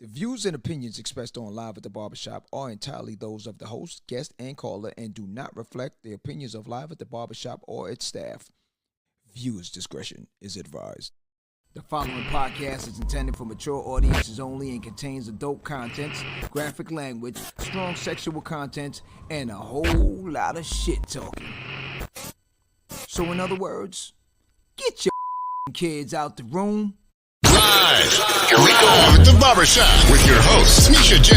The views and opinions expressed on Live at the Barbershop are entirely those of the host, guest, and caller and do not reflect the opinions of Live at the Barbershop or its staff. Viewers' discretion is advised. The following podcast is intended for mature audiences only and contains adult contents, graphic language, strong sexual content, and a whole lot of shit talking. So in other words, get your kids out the room. Live at the Barbershop with your hosts, Misha J,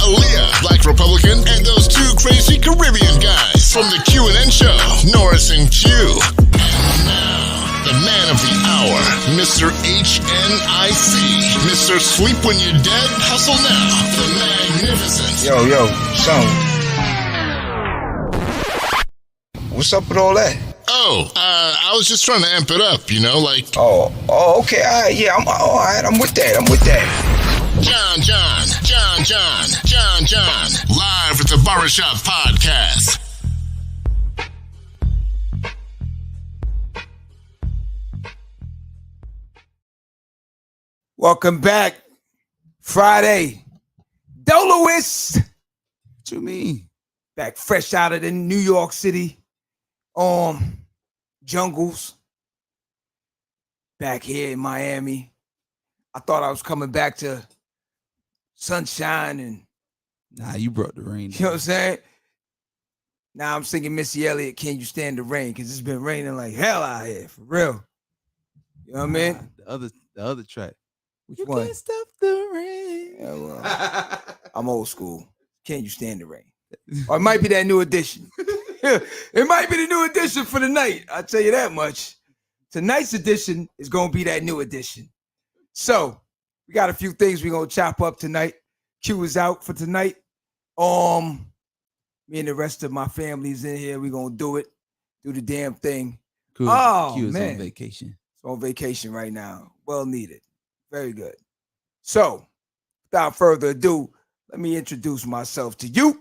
Aaliyah, Black Republican, and those two crazy Caribbean guys from the Q&N show, Norris and Q. And now, the man of the hour, Mr. HNIC, Mr. Sleep When You're Dead, Hustle Now, the magnificent. Yo, son. What's up with all that? I was just trying to amp it up, you know, like... Oh, okay, all right, yeah, all right, I'm with that. John, live at the Barbershop Podcast. Welcome back. Friday. Doloist. What you mean? Back fresh out of the New York City jungles. Back here in Miami. I thought I was coming back to sunshine and Nah, you brought the rain. you know what I'm saying? Now I'm singing Missy Elliott, Can You Stand the Rain? Because it's been raining like hell out here, for real. You know what I mean? The other track. Which You one? can't stop the rain. Yeah, well, I'm old school. Can You Stand the Rain? Or it might be that new edition. It might be the new edition for the night. I'll tell you that much. Tonight's edition is going to be that new edition. So we got a few things we're going to chop up tonight. Q is out for tonight. Me and the rest of my family's in here. We're going to do the damn thing. Cool. Oh, Q is man. on vacation. It's on vacation right now. Well needed. Very good. So without further ado, let me introduce myself to you.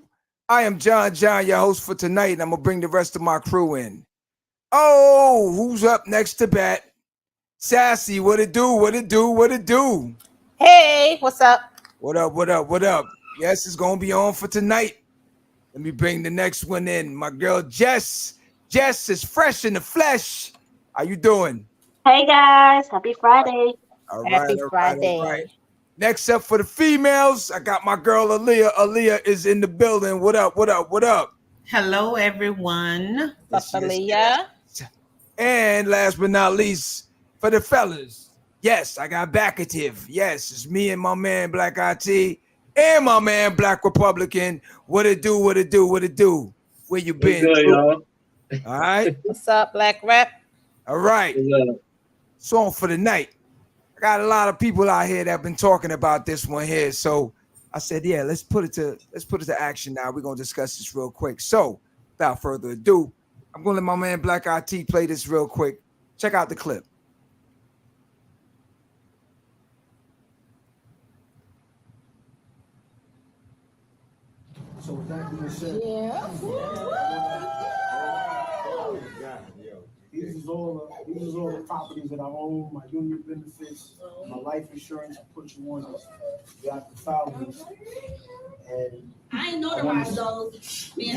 I am John, your host for tonight, and I'm going to bring the rest of my crew in. Oh, who's up next to bat? Sassy, what it do? Hey, what's up? What up? Yes, it's going to be on for tonight. Let me bring the next one in. My girl, Jess. Jess is fresh in the flesh. How you doing? Hey guys, happy Friday. All Happy right. Friday. Next up for the females, I got my girl Aaliyah. Aaliyah is in the building. What up? Hello, everyone. What's up, Aaliyah? And last but not least, for the fellas, yes, I got backative. Yes, it's me and my man Black IT and my man Black Republican. What it do? Where you been? Good, y'all. All right. What's up, Black Rep? All right. So for the night, I got a lot of people out here that have been talking about this one here. So I said, yeah, let's put it to action now. We're gonna discuss this real quick. So without further ado, I'm gonna let my man Black IT play this real quick. Check out the clip. So with that being said, these is all the properties that I own, my union benefits, my life insurance. I put you on this. You have to file these. And I ain't notarized those. you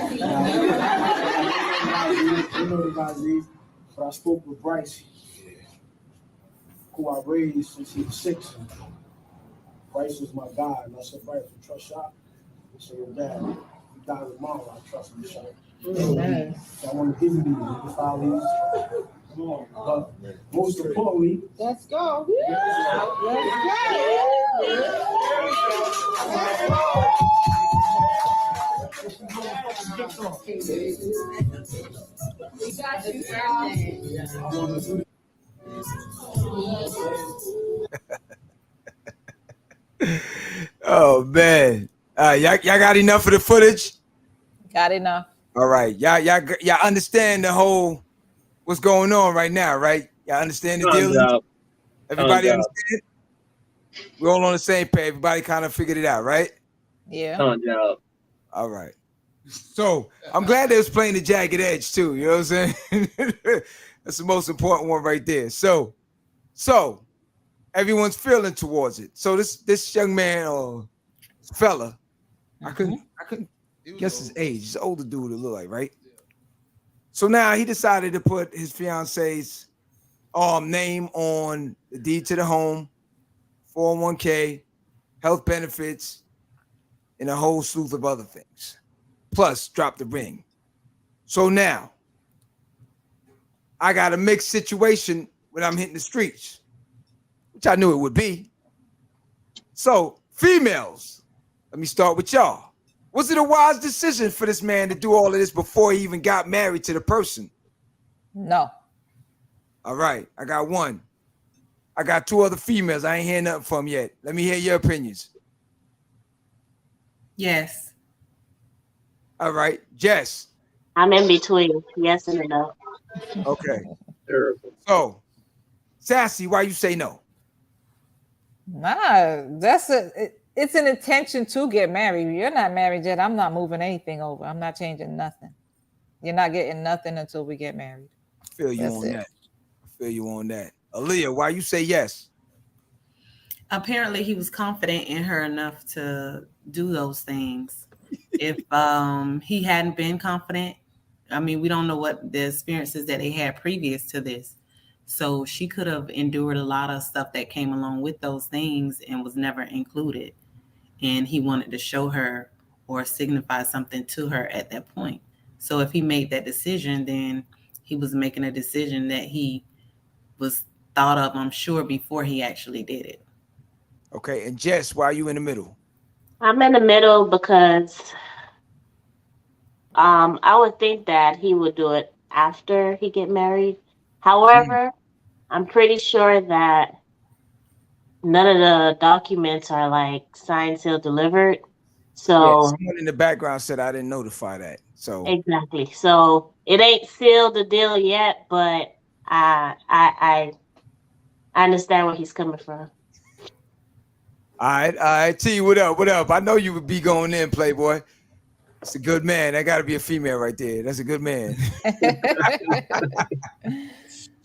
notarize these, but I spoke with Bryce, who I raised since he was 6. And Bryce was my guy, and I said, Bryce, you trust Shop? He said, your dad, he died with mom, I trust him, Shop. So I want to give you these. You can file these. Come on. But most importantly, Let's go. Oh man. Y'all got enough of the footage? Got enough. All right. Y'all understand the whole what's going on right now, right? Y'all understand the deal? Everybody understand? We're all on the same page. Everybody kind of figured it out, right? Yeah. All right. So I'm glad they was playing the jagged edge too. You know what I'm saying? That's the most important one right there. So everyone's feeling towards it. So this young man or fella, I couldn't guess his age. He's an older dude to look like, right? So now he decided to put his fiance's name on the deed to the home, 401k, health benefits, and a whole slew of other things. Plus, drop the ring. So now I got a mixed situation when I'm hitting the streets, which I knew it would be. So, females, let me start with y'all. Was it a wise decision for this man to do all of this before he even got married to the person? No. All right, I got one. I got two other females I ain't hearing nothing from yet. Let me hear your opinions. Yes. All right, Jess. I'm in between. Yes and no. Okay. So, Sassy, why you say no? Nah, it's an intention to get married. You're not married yet. I'm not moving anything over. I'm not changing nothing. You're not getting nothing until we get married. I feel you on that. I feel you on that. Aaliyah, why you say yes? Apparently he was confident in her enough to do those things. If he hadn't been confident, I mean, we don't know what the experiences that they had previous to this. So she could have endured a lot of stuff that came along with those things and was never included. And he wanted to show her or signify something to her at that point. So if he made that decision, then he was making a decision that he was thought of, I'm sure, before he actually did it. Okay, and Jess, why are you in the middle? I'm in the middle because I would think that he would do it after he get married. However, I'm pretty sure that none of the documents are like signed, sealed, delivered. So someone in the background said I didn't notify that. So exactly. So it ain't sealed the deal yet, but I understand where he's coming from. All right. T, what up? I know you would be going in, Playboy. It's a good man. That got to be a female right there. That's a good man.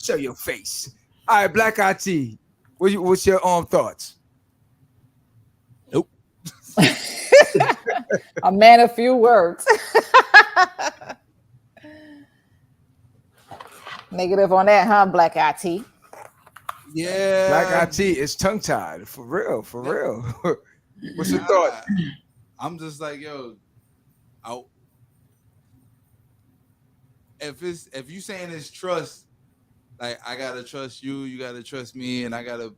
Show your face. All right, Black Eye T. What's your thoughts? Nope. A man of few words. Negative on that, huh, Black Eye T? Yeah. Black Eye T is tongue-tied. For real. What's your thought? I'm just like, yo, if you saying it's trust, like I gotta trust you, you gotta trust me, and I gotta,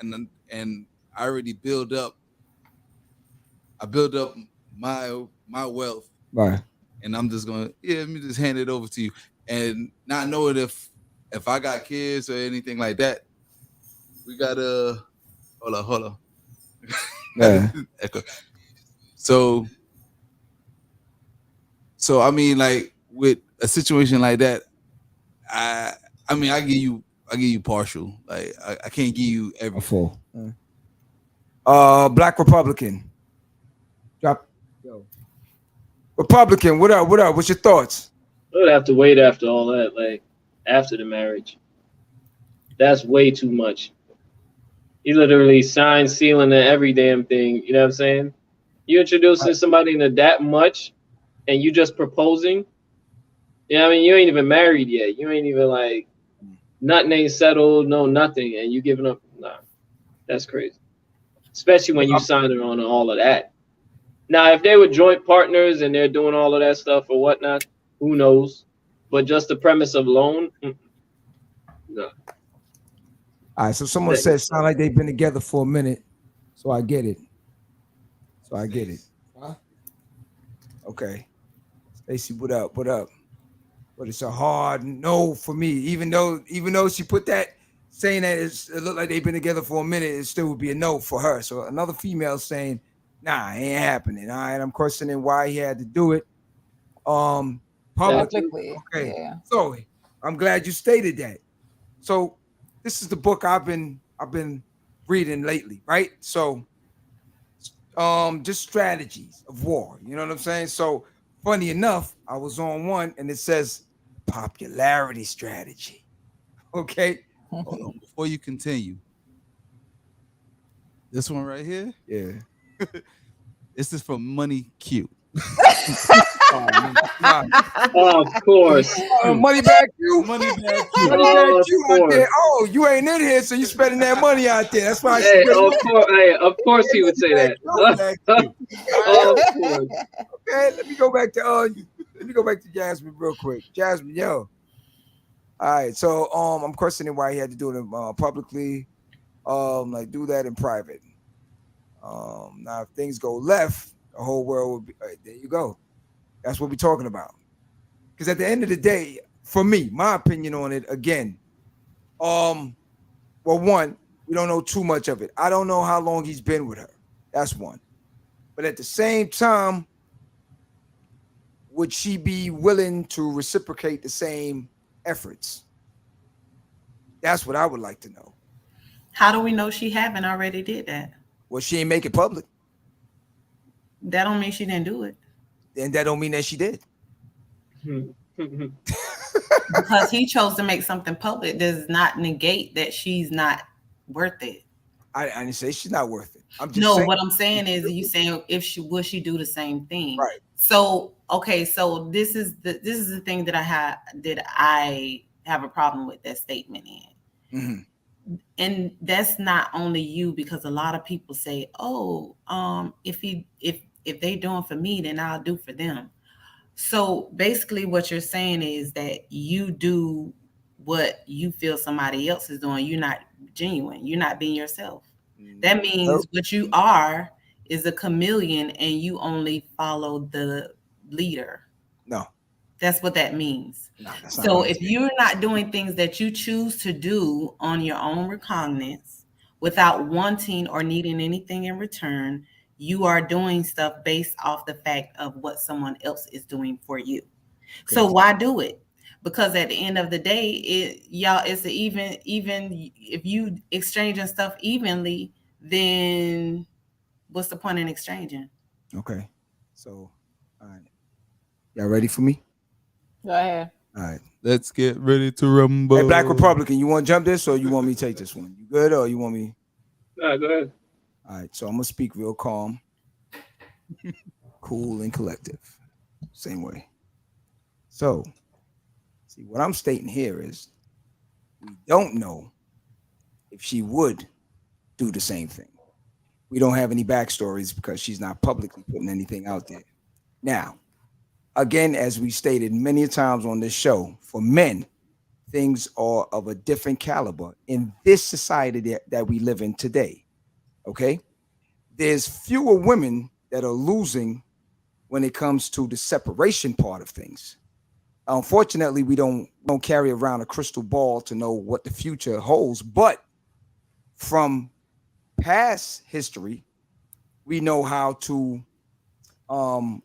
and I already build up. I build up my wealth, right? And I'm just gonna, let me just hand it over to you, and not knowing if I got kids or anything like that. We gotta hold on. Yeah. So I mean, like with a situation like that, I mean, I give you partial. Like I can't give you everything. Black Republican. Drop. Yo. Republican, what up? What's your thoughts? I would have to wait after all that, like after the marriage. That's way too much. You literally sign, sealing, and every damn thing. You know what I'm saying? You introducing somebody into that much, and you just proposing. You know what I mean? You ain't even married yet. You ain't even like, nothing ain't settled, no nothing, and you giving up. Nah, that's crazy. Especially when you signed her on all of that. Now, if they were joint partners and they're doing all of that stuff or whatnot, who knows? But just the premise of loan, no. All right, so someone said it sounds like they've been together for a minute, so I get it. Huh? Okay. Stacey, what up? But it's a hard no for me. Even though she put that saying that it looked like they've been together for a minute, it still would be a no for her. So another female saying, nah, it ain't happening. All right, I'm questioning why he had to do it. Publicly. Okay. Yeah. So I'm glad you stated that. So this is the book I've been reading lately, right? So just strategies of war. You know what I'm saying? So funny enough, I was on one and it says popularity strategy. Okay. Hold on, before you continue, This one right here. Yeah. This is from Money Q. Of course. Money back you. Money Bag Money Q. back Of you out there. course. Oh, you ain't in here, so you spending that money out there. That's why. Hey, of course he would say that. Of course. Okay, let me go back to Jasmine real quick. Jasmine, yo. All right, so I'm questioning why he had to do it publicly. Like do that in private. Now if things go left, the whole world will be there. You go. That's what we're talking about. Because at the end of the day, for me, my opinion on it again. Well, one, we don't know too much of it. I don't know how long he's been with her. That's one. But at the same time, would she be willing to reciprocate the same efforts? That's what I would like to know. How do we know she haven't already did that? Well, she ain't make it public. That don't mean she didn't do it. And that don't mean that she did. Because he chose to make something public does not negate that she's not worth it. I didn't say she's not worth it. I'm just no, saying. What I'm saying is you saying if she would she do the same thing. Right. So okay, so this is the thing that I have a problem with that statement in. Mm-hmm. And that's not only you, because a lot of people say, oh, if they doing for me, then I'll do for them. So basically what you're saying is that you do what you feel somebody else is doing. You're not genuine. You're not being yourself. That means what you are is a chameleon and you only follow the leader. No. That's what that means. No, that's so not if you're not doing things that you choose to do on your own recognizance without wanting or needing anything in return, you are doing stuff based off the fact of what someone else is doing for you. Okay. So why do it? Because at the end of the day, it's even if you exchanging stuff evenly, then what's the point in exchanging? Okay. So, all right. Y'all ready for me? Go ahead. All right. Let's get ready to rumble. Hey, Black Republican, you want to jump this or you want me to take this one? You good or you want me? Nah, go ahead. All right. So I'm going to speak real calm, cool, and collective. Same way. So, see, what I'm stating here is we don't know if she would do the same thing. We don't have any backstories because she's not publicly putting anything out there. Now, again, as we stated many times on this show, for men, things are of a different caliber in this society that we live in today. Okay? There's fewer women that are losing when it comes to the separation part of things. Unfortunately, we don't carry around a crystal ball to know what the future holds, but from past history, we know how to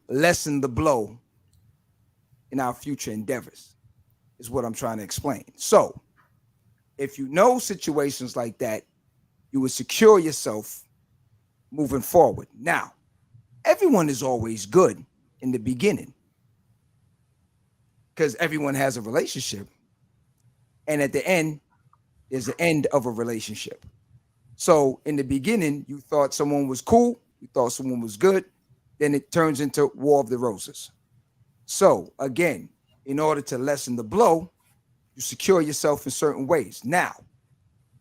lessen the blow in our future endeavors, is what I'm trying to explain. So if you know situations like that, you would secure yourself moving forward. Now, everyone is always good in the beginning because everyone has a relationship. And at the end, there's the end of a relationship. So in the beginning, you thought someone was cool, you thought someone was good, then it turns into War of the Roses. So again, in order to lessen the blow, you secure yourself in certain ways. Now,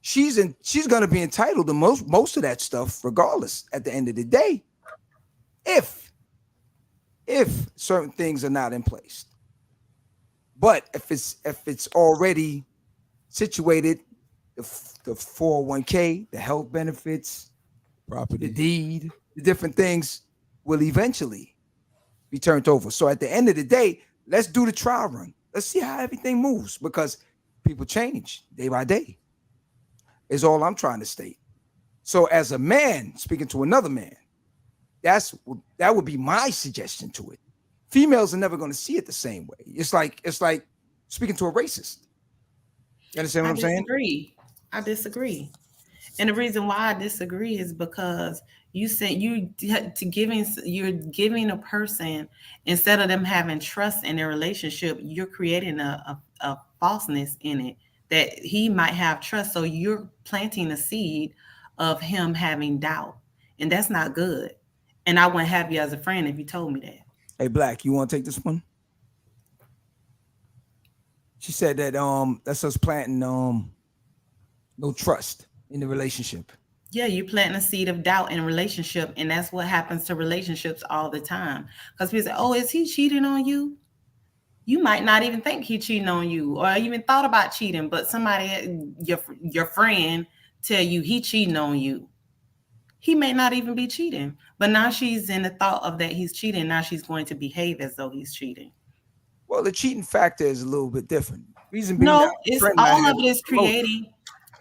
she's going to be entitled to most of that stuff regardless at the end of the day, if certain things are not in place. But if it's already situated, the 401k, the health benefits, property, the deed, the different things will eventually be turned over. So at the end of the day, let's do the trial run. Let's see how everything moves because people change day by day. Is all I'm trying to state. So as a man speaking to another man, that would be my suggestion to it. Females are never going to see it the same way. It's like speaking to a racist. You understand what I'm saying? I disagree. And the reason why I disagree is because you said you're giving a person, instead of them having trust in their relationship, you're creating a falseness in it that he might have trust. So you're planting a seed of him having doubt, and that's not good. And I wouldn't have you as a friend if you told me that. Hey, Black, you want to take this one? She said that that's us planting no trust in the relationship. Yeah, you're planting a seed of doubt in a relationship, and that's what happens to relationships all the time. Because people say, "Oh, is he cheating on you?" You might not even think he's cheating on you, or even thought about cheating, but somebody, your friend, tell you he cheating on you. He may not even be cheating, but now she's in the thought of that he's cheating. Now she's going to behave as though he's cheating. Well, the cheating factor is a little bit different. Reason being, no, it's all of it is creating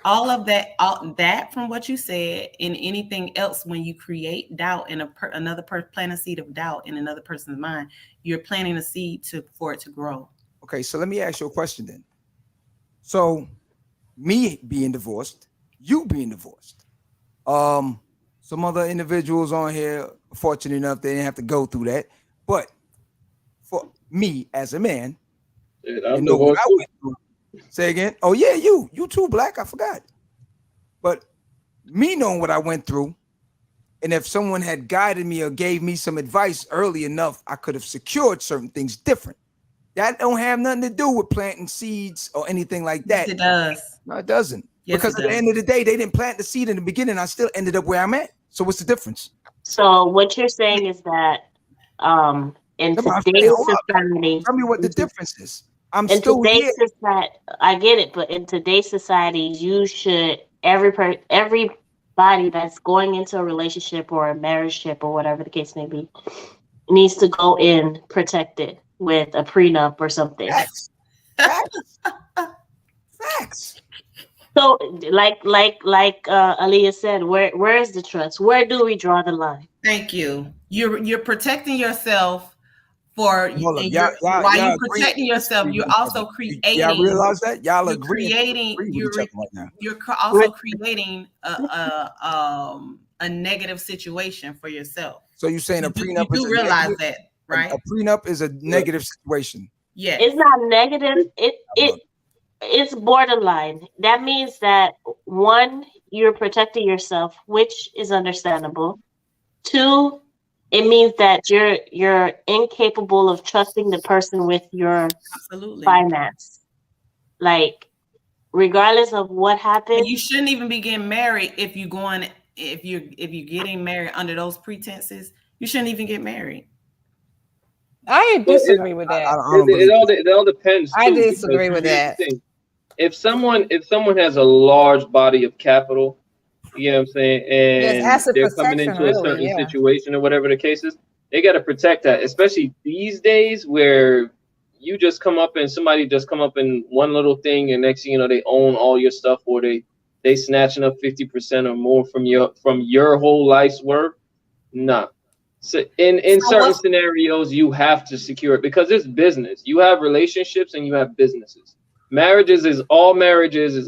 all of that, that from what you said, and anything else. When you create doubt in another person, plant a seed of doubt in another person's mind, you're planting a seed for it to grow. Okay, so let me ask you a question then. So, me being divorced, you being divorced, some other individuals on here, fortunate enough, they didn't have to go through that. But for me as a man, you know what I went through. Say again. Oh yeah, you too, Black. I forgot. But me knowing what I went through, and if someone had guided me or gave me some advice early enough, I could have secured certain things different. That don't have nothing to do with planting seeds or anything like that. Yes, it does. No, it doesn't. Yes, because at the end of the day, they didn't plant the seed in the beginning. I still ended up where I'm at. So what's the difference? So what you're saying is that in today's society, tell me what the difference is. In today's society, I get it, but in today's society, you should everybody that's going into a relationship or a marriageship or whatever the case may be needs to go in protected with a prenup or something. Facts. So, like Aaliyah said, where is the trust? Where do we draw the line? Thank you. You're protecting yourself for while you're protecting yourself. You're also creating. Y'all realize that y'all you're agree. You're also creating a negative situation for yourself. So you're saying a prenup? You do realize that, right? A prenup is a negative situation. Yeah, it's not negative. It's borderline. That means that one, you're protecting yourself, which is understandable. Two, it means that you're incapable of trusting the person with your finance. Like, regardless of what happened, and you shouldn't even be getting married if you're getting married under those pretenses. You shouldn't even get married. I disagree with that. It all depends. I disagree with that. If someone has a large body of capital, you know what I'm saying, and they're coming into a certain situation or whatever the case is, they got to protect that, especially these days where you just come up and somebody just come up in one little thing and next thing you know they own all your stuff, or they snatching up 50% or more from your whole life's work. Nah. So in certain scenarios you have to secure it because it's business. You have relationships and you have businesses. Marriages is a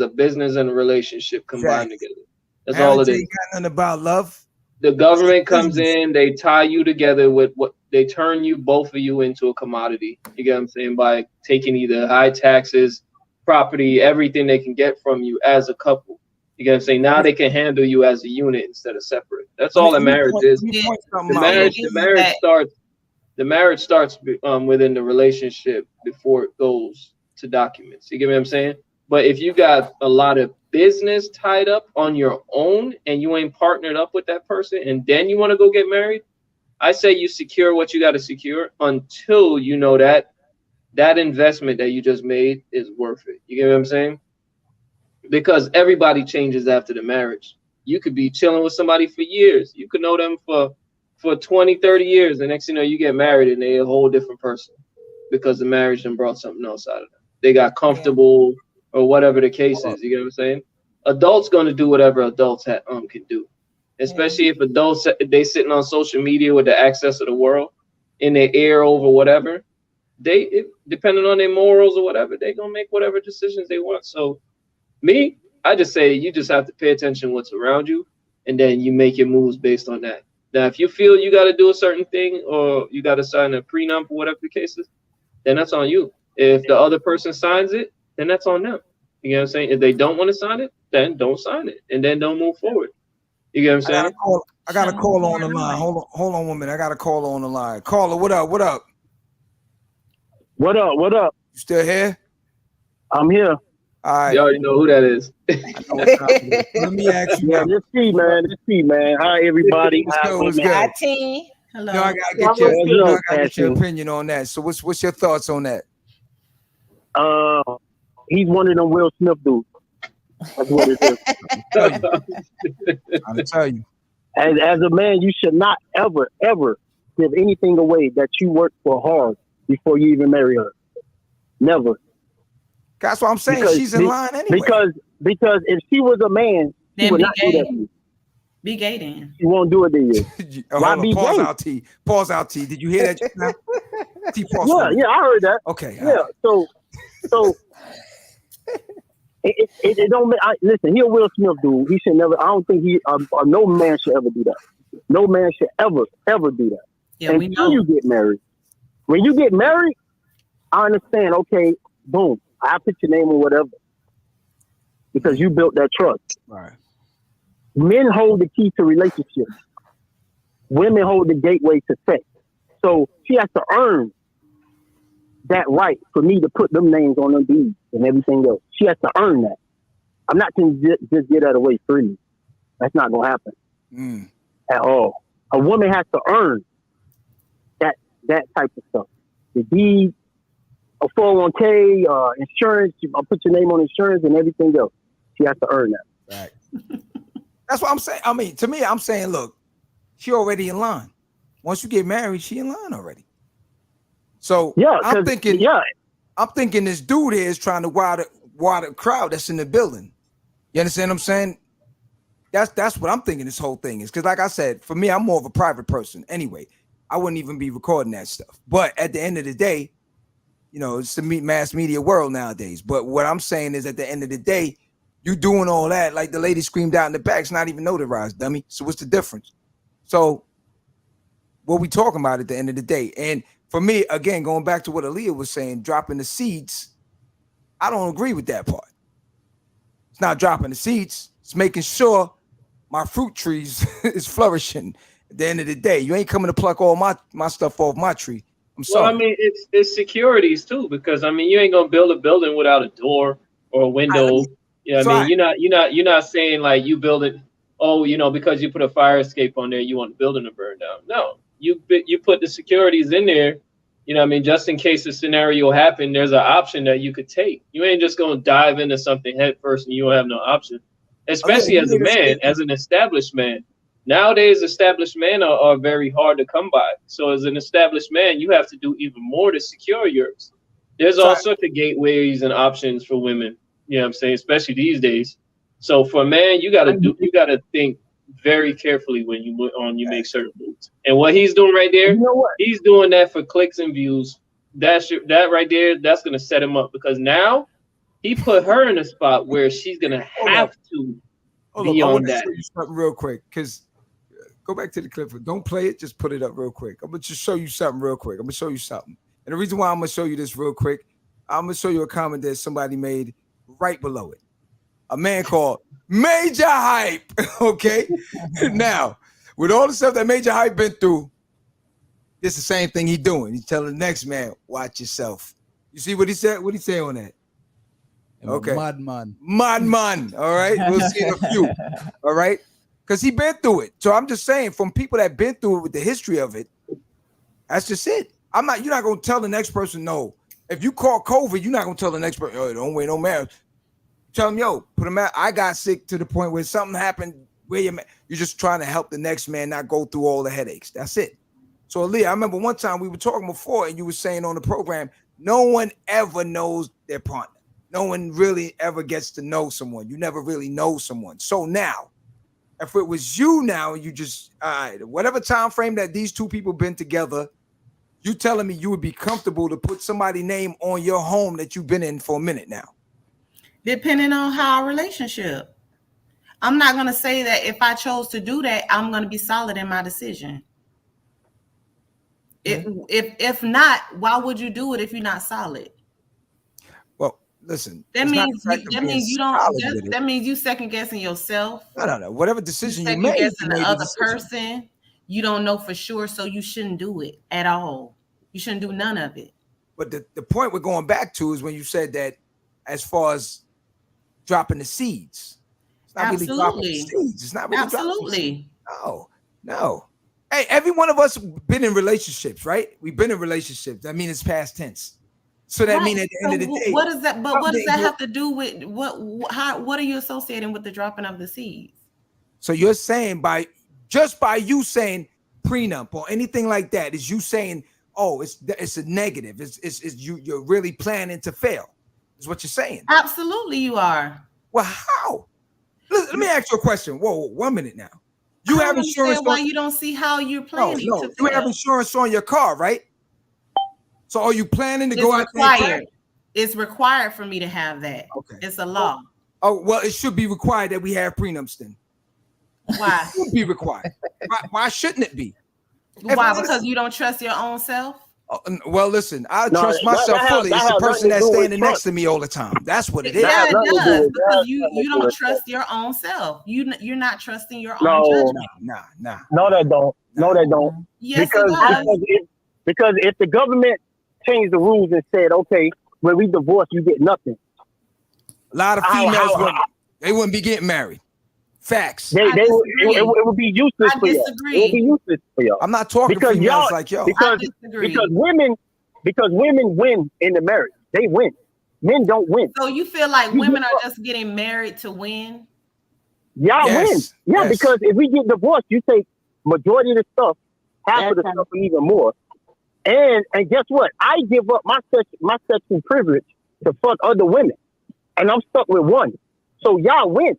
business and a relationship combined together. That's all it is. Ain't got nothing about love. The government comes in, they tie you together with they turn you, both of you, into a commodity. You get what I'm saying? By taking either high taxes, property, everything they can get from you as a couple. You get what I'm saying? Now they can handle you as a unit instead of separate. That's all a marriage is. The marriage starts within the relationship before it goes to documents. You get what I'm saying? But if you got a lot of business tied up on your own and you ain't partnered up with that person and then you want to go get married, I say you secure what you got to secure until you know that investment that you just made is worth it. You get what I'm saying? Because everybody changes after the marriage. You could be chilling with somebody for years. You could know them for 20, 30 years. The next thing you know, you get married and they're a whole different person because the marriage then brought something else out of them. They got comfortable or whatever the case is. You get what I'm saying? Adults going to do whatever adults can do, especially if adults, they sitting on social media with the access of the world in their ear over whatever. Depending on their morals or whatever, they going to make whatever decisions they want. So me, I just say you just have to pay attention to what's around you and then you make your moves based on that. Now, if you feel you got to do a certain thing or you got to sign a prenup or whatever the case is, then that's on you. If the other person signs it, then that's on them. You know what I'm saying? If they don't want to sign it, then don't sign it and then don't move forward. You get what I'm saying? I got a call on the line. Hold on 1 minute. I got a call on the line. Caller, what up? What up? You still here? I'm here. All right. You already know who that is. Let me ask you. Yeah, this T man. Hi everybody. What's good? Hi T. Hello. I gotta get your opinion on that. So what's your thoughts on that? He's one of them Will Smith dudes. That's what it is. I'm tell you. As a man, you should not ever give anything away that you worked for hard before you even marry her. Never. That's what I'm saying. She's in line anyway. Because if she was a man, she would not do that to you. Be gay then. She won't do it to you. Pause out, T. Pause out, T. Did you hear that just now? T, pause. Yeah, I heard that. Okay. Yeah. Right. So it don't. Listen, he a Will Smith dude. He should never. I don't think no man should ever do that. No man should ever do that. Yeah, until you get married. When you get married, I understand. Okay, boom. I put your name or whatever because you built that trust. Right. Men hold the key to relationships. Women hold the gateway to sex. So she has to earn that right for me to put them names on them deeds and everything else. She has to earn that. I'm not going to just get that away freely. That's not going to happen at all. A woman has to earn that type of stuff. The deed, a 401k, insurance. I'll put your name on insurance and everything else. She has to earn that. Right. That's what I'm saying. I mean, to me, I'm saying, look, she already in line. Once you get married, she in line already. So yeah, I'm thinking this dude here is trying to wow the crowd that's in the building. You understand what I'm saying? That's what I'm thinking this whole thing is. Because like I said, for me, I'm more of a private person anyway. I wouldn't even be recording that stuff. But at the end of the day, you know, it's the mass media world nowadays. But what I'm saying is at the end of the day, you doing all that, like the lady screamed out in the back, it's not even notarized, dummy. So what's the difference? So what we talking about at the end of the day? And for me, again, going back to what Aaliyah was saying, dropping the seeds, I don't agree with that part. It's not dropping the seeds. It's making sure my fruit trees is flourishing. At the end of the day, you ain't coming to pluck all my stuff off my tree. I'm sorry. Well, I mean, it's securities too, because I mean, you ain't gonna build a building without a door or a window. You're not saying like you build it. Oh, you know, because you put a fire escape on there, you want the building to burn down. No, you put the securities in there. You know what I mean? Just in case a scenario happen, there's an option that you could take. You ain't just gonna dive into something head first and you don't have no option. Especially as a man, as an established man. Nowadays, established men are very hard to come by. So as an established man, you have to do even more to secure yours. There's all sorts of gateways and options for women. You know what I'm saying? Especially these days. So for a man, you gotta think very carefully when you make certain moves. And what he's doing right there, he's doing that for clicks and views. That right there, that's gonna set him up because now he put her in a spot where she's gonna have to be on that. Show you something real quick, because go back to the clip. Don't play it, just put it up real quick. I'm gonna just show you something real quick. I'm gonna show you something. And the reason why I'm gonna show you this real quick, I'm gonna show you a comment that somebody made right below it. A man called Major Hype. Okay. Now, with all the stuff that Major Hype been through, it's the same thing he doing. He's telling the next man, watch yourself. You see what he said? What he say on that? Okay. Madman. All right. We'll see in a few. All right. Because he been through it. So I'm just saying, from people that been through it with the history of it, that's just it. You're not gonna tell the next person no. If you caught COVID, you're not gonna tell the next person, oh, don't wait no marriage. Tell them, yo, put them out. I got sick to the point where something happened where you're just trying to help the next man not go through all the headaches. That's it. So Aaliyah, I remember one time we were talking before and you were saying on the program, no one ever knows their partner. No one really ever gets to know someone. You never really know someone. So now, if it was you now, you just, whatever time frame that these two people been together, you telling me you would be comfortable to put somebody's name on your home that you've been in for a minute now? Depending on how our relationship. I'm not going to say that if I chose to do that, I'm going to be solid in my decision. If not, why would you do it if you're not solid? Well, listen. That means you don't. That means you second guessing yourself. No. Whatever decision you made, guessing the other person, you don't know for sure, so you shouldn't do it at all. You shouldn't do none of it. But the point we're going back to is when you said that, as far as dropping the seeds, it's not really dropping the seeds. It's not really dropping the seeds. No. Hey, every one of us been in relationships, right? We've been in relationships. That means it's past tense. So that means at the end of the day, what does that? But what does that have to do with what are you associating with the dropping of the seeds? So you're saying by you saying prenup or anything like that, is you saying, oh, it's a negative. It's you're really planning to fail. Is what you're saying? Absolutely, you are. Well, how? Let me ask you a question. Whoa, 1 minute now. You have insurance. Why you don't see how you're planning to fail? You have insurance on your car, right? So are you planning to go out there? It's required for me to have that. Okay. It's a law. Oh, well, it should be required that we have prenups then. Why? It should be required. Why shouldn't it be? Why? Because you don't trust your own self? Well, listen, I trust myself fully. It's the person that's standing next to me all the time. That's what it is. Yeah, it does. Because you don't trust your own self. You're not trusting your own judgment. Nah. No, they don't. No, they don't. Yes, it does. Because if the government changed the rules and said, okay, when we divorce, you get nothing. A lot of females wouldn't be getting married. Facts. It would be useless for you. It would be useless for you. I'm not talking because females like yo. Because women win in the marriage. They win. Men don't win. So you feel like women are just getting married to win? Y'all win. Yeah, because if we get divorced, you take majority of the stuff, half of the stuff, and even more. And guess what? I give up my sexual privilege to fuck other women, and I'm stuck with one. So y'all win.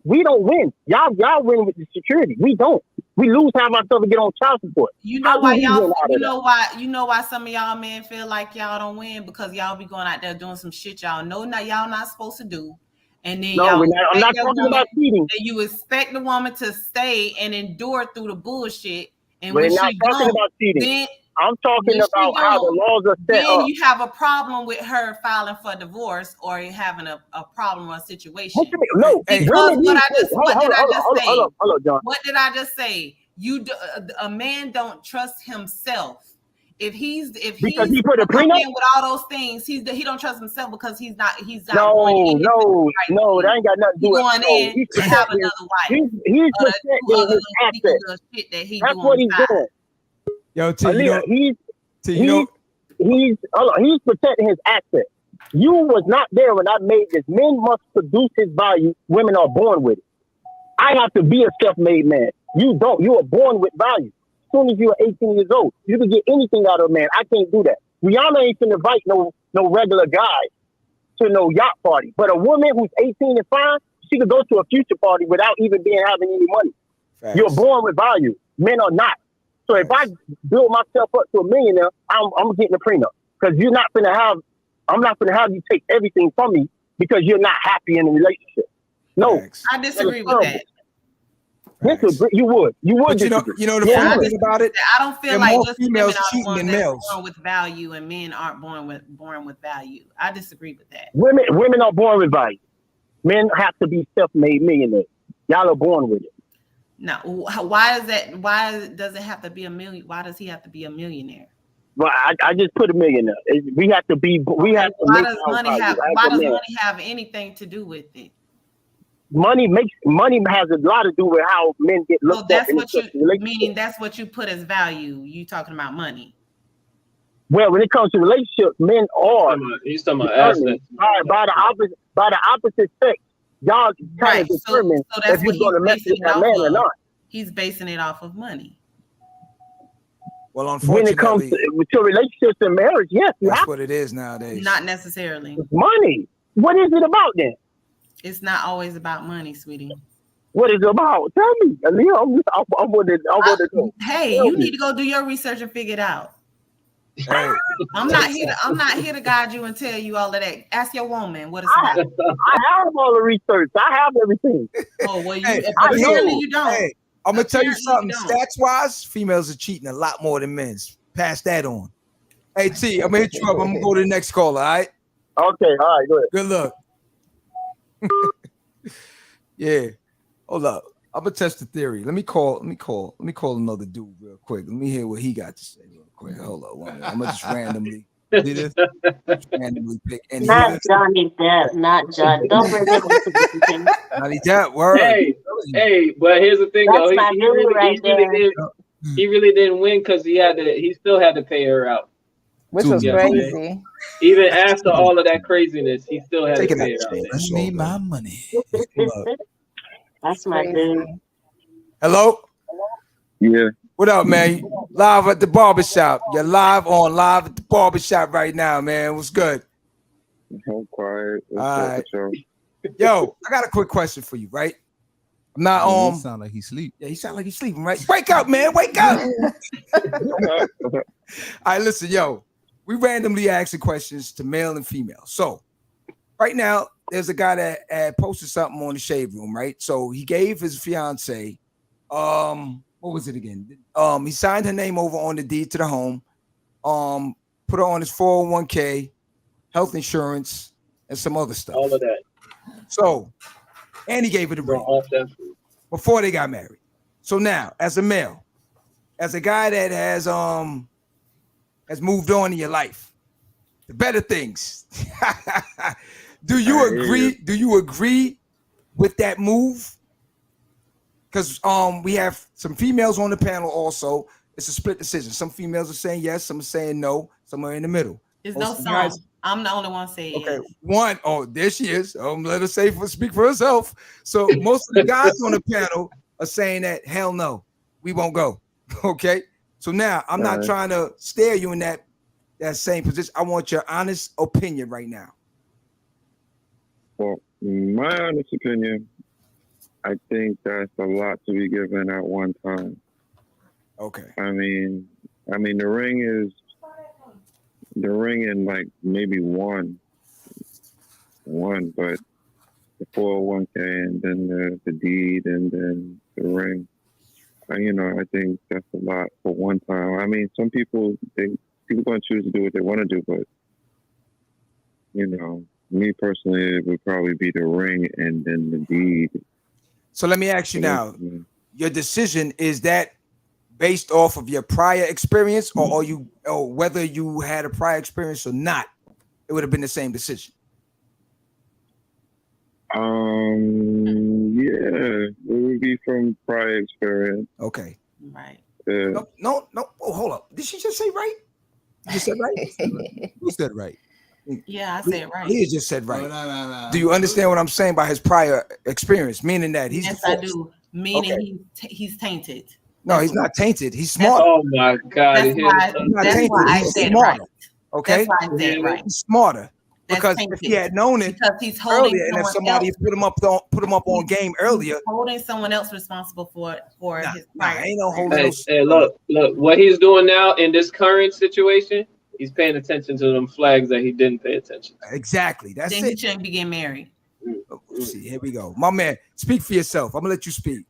We don't win. Y'all win with the security. We don't. We lose half our stuff and get on child support. You know why y'all? You know why some of y'all men feel like y'all don't win, because y'all be going out there doing some shit y'all know y'all not supposed to do. And then I'm not talking about cheating. And you expect the woman to stay and endure through the bullshit. And we're not talking about cheating. I'm talking about how the laws are set up. Then you have a problem with her filing for divorce or having a problem or a situation. No, because what did I just say? Hold on, John. What did I just say? A man don't trust himself. If he's because he put a prenup with all those things, he don't trust himself because he's not. No, that ain't got nothing to do with it. He's going in to have another wife. He's protecting his assets. That's what he's doing. Yo, T, he's protecting his assets. You was not there when I made this. Men must produce his value. Women are born with it. I have to be a self-made man. You don't. You are born with value. As soon as you are 18 years old, you can get anything out of a man. I can't do that. Rihanna ain't gonna invite no regular guy to no yacht party. But a woman who's 18 and fine, she could go to a future party without even having any money. Facts. You're born with value. Men are not. So if I build myself up to a millionaire, I'm getting a prenup, because I'm not gonna have you take everything from me because you're not happy in a relationship. No, Facts. I disagree with that. You would. But you know the funny thing about it. I don't feel like just females cheating than males. Born with value, and men aren't born with value. I disagree with that. Women are born with value. Men have to be self-made millionaires. Y'all are born with it. Now, why is that? Why does it have to be a million? Why does he have to be a millionaire? Well, I just put a millionaire. We have to be. We have to. Why does money have anything to do with it? Money has a lot to do with how men get looked at. That's what you put as value. You talking about money? Well, when it comes to relationships, men are. He's talking about assets. By the opposite sex, y'all kind of determine if you're going to mess with that man or not. He's basing it off of money. Well, unfortunately, when it comes to relationships and marriage, yes, that's what it is nowadays. Not necessarily. It's money. What is it about then? It's not always about money, sweetie. What is it about? Tell me. I want to know. Hey, you need to go do your research and figure it out. Hey. I'm not here to guide you and tell you all of that. Ask your woman what it's about. I have all the research. I have everything. Oh well, apparently you don't. Hey, I'm gonna tell you something. Stats wise, females are cheating a lot more than men. Pass that on. Hey T, I'm gonna hit you up. I'm gonna go to the next caller. All right. Okay, all right, go ahead. Good luck. Yeah. Hold up. I'm gonna test the theory. Let me call another dude real quick. Let me hear what he got to say real quick. Hold up. 1 minute. I'm gonna just randomly pick. And Not Johnny Depp, not John. Don't bring him into the picture. Johnny Depp, word. Hey, but here's the thing That's though. my dude right there. He really didn't win because he still had to pay her out. Which was crazy. Even after all of that craziness, he still had to pay her out. Bring me my money. That's my dude. Hello? Yeah. What up, man? Live at the barbershop. You're live at the barbershop right now, man. What's good? I'm quiet. All right. Yo, I got a quick question for you, right? I'm not He sound like he sleep. Yeah, he sound like he's sleeping, right? Wake up, man. Wake up. All right, listen, yo. We randomly asking questions to male and female. So right now, there's a guy that posted something on the Shade Room, right? So he gave his fiance, what was it again? He signed her name over on the deed to the home, put her on his 401k, health insurance, and some other stuff. All of that. So, and he gave her the ring before they got married. So now, as a male, as a guy that has moved on in your life, the better things. Do you agree? Do you agree with that move? Because we have some females on the panel also. It's a split decision. Some females are saying yes, some are saying no, some are in the middle. There's no song. I'm the only one saying yes. One, there she is. Let her speak for herself. So most of the guys on the panel are saying that hell no, we won't go. Okay. So now I'm not trying to stare you in that same position. I want your honest opinion right now. Well, my honest opinion, I think that's a lot to be given at one time. Okay. I mean, the ring and like maybe one, but the 401k and then the deed and then the ring. I think that's a lot for one time. I mean, some people going to choose to do what they want to do, but me personally, it would probably be the ring and then the deed. So let me ask you now, your decision, is that based off of your prior experience or whether you had a prior experience or not, it would have been the same decision? Yeah, it would be from prior experience. Okay. Right. No. Oh, hold up. Did she just say right? You said right? Who said right? Yeah, I said right. He just said right. No. Do you understand what I'm saying by his prior experience? Meaning that he's I do. Meaning he's tainted. No, he's not tainted. He's smart. Oh my God! That's why I said right. Okay, that's why I said right. He's smarter. Because if he had known it earlier, and if somebody put him up on game earlier, holding someone else responsible for his prior. Ain't no holding. Hey, look, what he's doing now in this current situation, he's paying attention to them flags that he didn't pay attention to. Exactly. That's then it. He shouldn't be getting married. See, here we go. My man, speak for yourself. I'm gonna let you speak.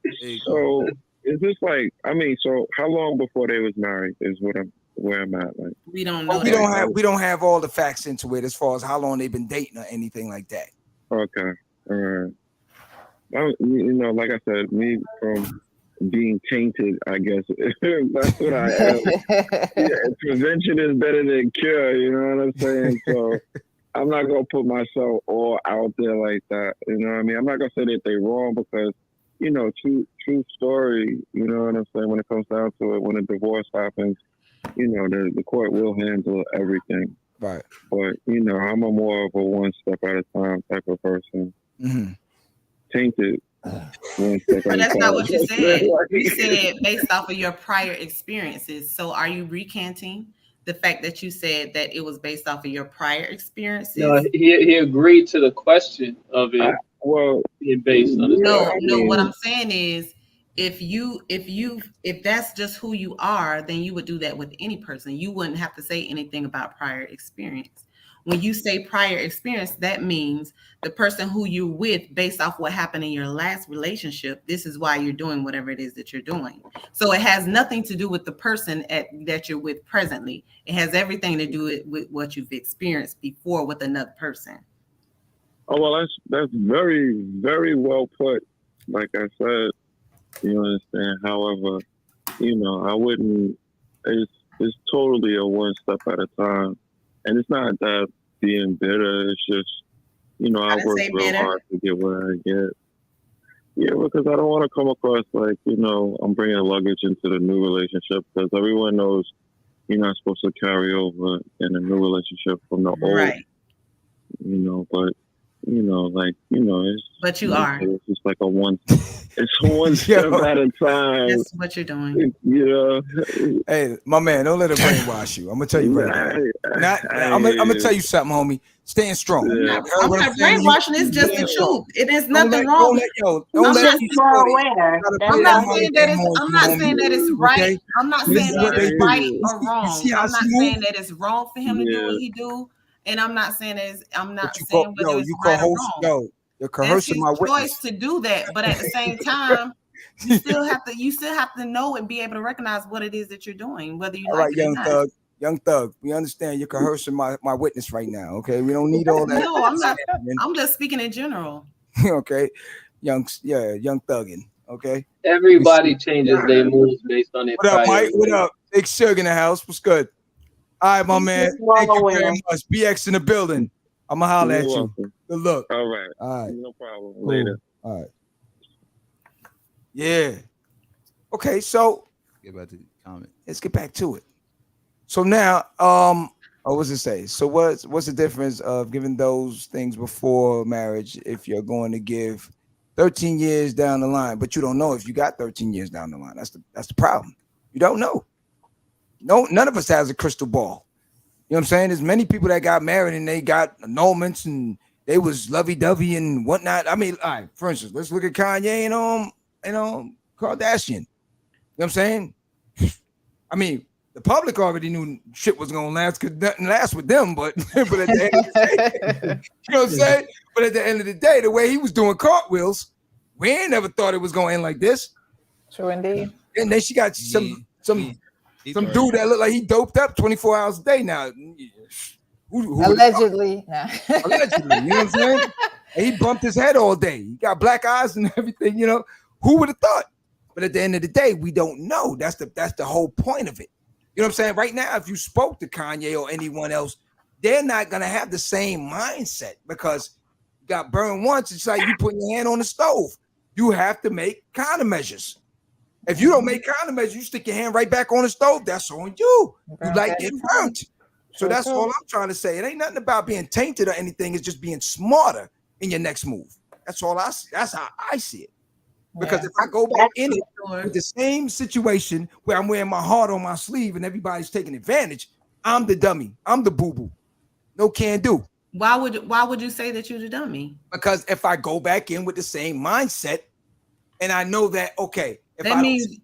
So is this like? So how long before they was married is where I'm at. Like, we don't know. We don't have all the facts into it as far as how long they've been dating or anything like that. Okay. All right. Like I said, me from being tainted, I guess that's what I am. Prevention is better than cure. You know what I'm saying? So I'm not gonna put myself all out there like that. You know what I mean? I'm not gonna say that they're wrong because true story. You know what I'm saying? When it comes down to it, when a divorce happens, the court will handle everything. Right. But, I'm a more of a one step at a time type of person. Mm-hmm. Tainted. One step But at that's a not time. what you said. You said based off of your prior experiences. So are you recanting the fact that you said that it was based off of your prior experiences? No, he agreed to the question of it. Being based on no. What I'm saying is, if that's just who you are, then you would do that with any person. You wouldn't have to say anything about prior experience. When you say prior experience, that means the person who you're with, based off what happened in your last relationship, this is why you're doing whatever it is that you're doing. So it has nothing to do with the person that you're with presently. It has everything to do with what you've experienced before with another person. Oh, well, that's very, very well put. Like I said, you understand. However, I wouldn't. It's totally a one step at a time, and it's not that being bitter. It's just, I work real hard to get what I get. Yeah, because I don't want to come across like, I'm bringing luggage into the new relationship, because everyone knows you're not supposed to carry over in a new relationship from the old. Right. But it's. But you are. It's just like it's one step at a time. That's what you're doing. Hey, my man, don't let it brainwash you. I'm gonna tell you right now. I'm gonna tell you something, homie. Stand strong. I'm not brainwashing. It's just the truth. It is nothing wrong. I'm not saying that it's right. I'm not saying that it's right or wrong. I'm not saying that it's wrong for him to do what he do. And I'm not saying whether it's right or wrong. You're coercing my witness. Choice to do that, but at the same time, you still have to know and be able to recognize what it is that you're doing, whether you like it or not. Young Thug, we understand you're coercing my witness right now. Okay, we don't need all that. No, I'm not. I'm just speaking in general. Okay, young thugging. Okay. Everybody changes their moves based on their. What up, Mike? What up? Big Suge in the house. What's good? All right, my man. Thank you very much. BX in the building. I'm gonna holler at you. Good luck. All right. All right. No problem. Later. All right. Yeah. Okay, so get back to the comment. Let's get back to it. So now, what's it say? So what's the difference of giving those things before marriage if you're going to give 13 years down the line, but you don't know if you got 13 years down the line? That's the problem. You don't know. No, none of us has a crystal ball. You know what I'm saying? There's many people that got married and they got annulments and they was lovey-dovey and whatnot. I mean, all right, for instance, let's look at Kanye and Kardashian. You know what I'm saying? I mean, the public already knew shit was gonna last because nothing lasts with them, but at the end of the day, you know what I'm saying? But at the end of the day, the way he was doing cartwheels, we ain't never thought it was gonna end like this. True indeed. And then she got some dude that looked like he doped up 24 hours a day now. Who allegedly. Allegedly, you know what I'm saying? And he bumped his head all day. He got black eyes and everything, you know. Who would have thought? But at the end of the day, we don't know. That's the whole point of it. You know what I'm saying? Right now, if you spoke to Kanye or anyone else, they're not going to have the same mindset because you got burned once. It's like you putting your hand on the stove. You have to make countermeasures. If you don't make countermeasures, you stick your hand right back on the stove. That's on you. You like getting burnt. So that's all I'm trying to say. It ain't nothing about being tainted or anything. It's just being smarter in your next move. That's how I see it. Because if I go back in it with the same situation where I'm wearing my heart on my sleeve and everybody's taking advantage, I'm the dummy. I'm the boo-boo. No can do. Why would you say that you're the dummy? Because if I go back in with the same mindset and I know that, okay, that means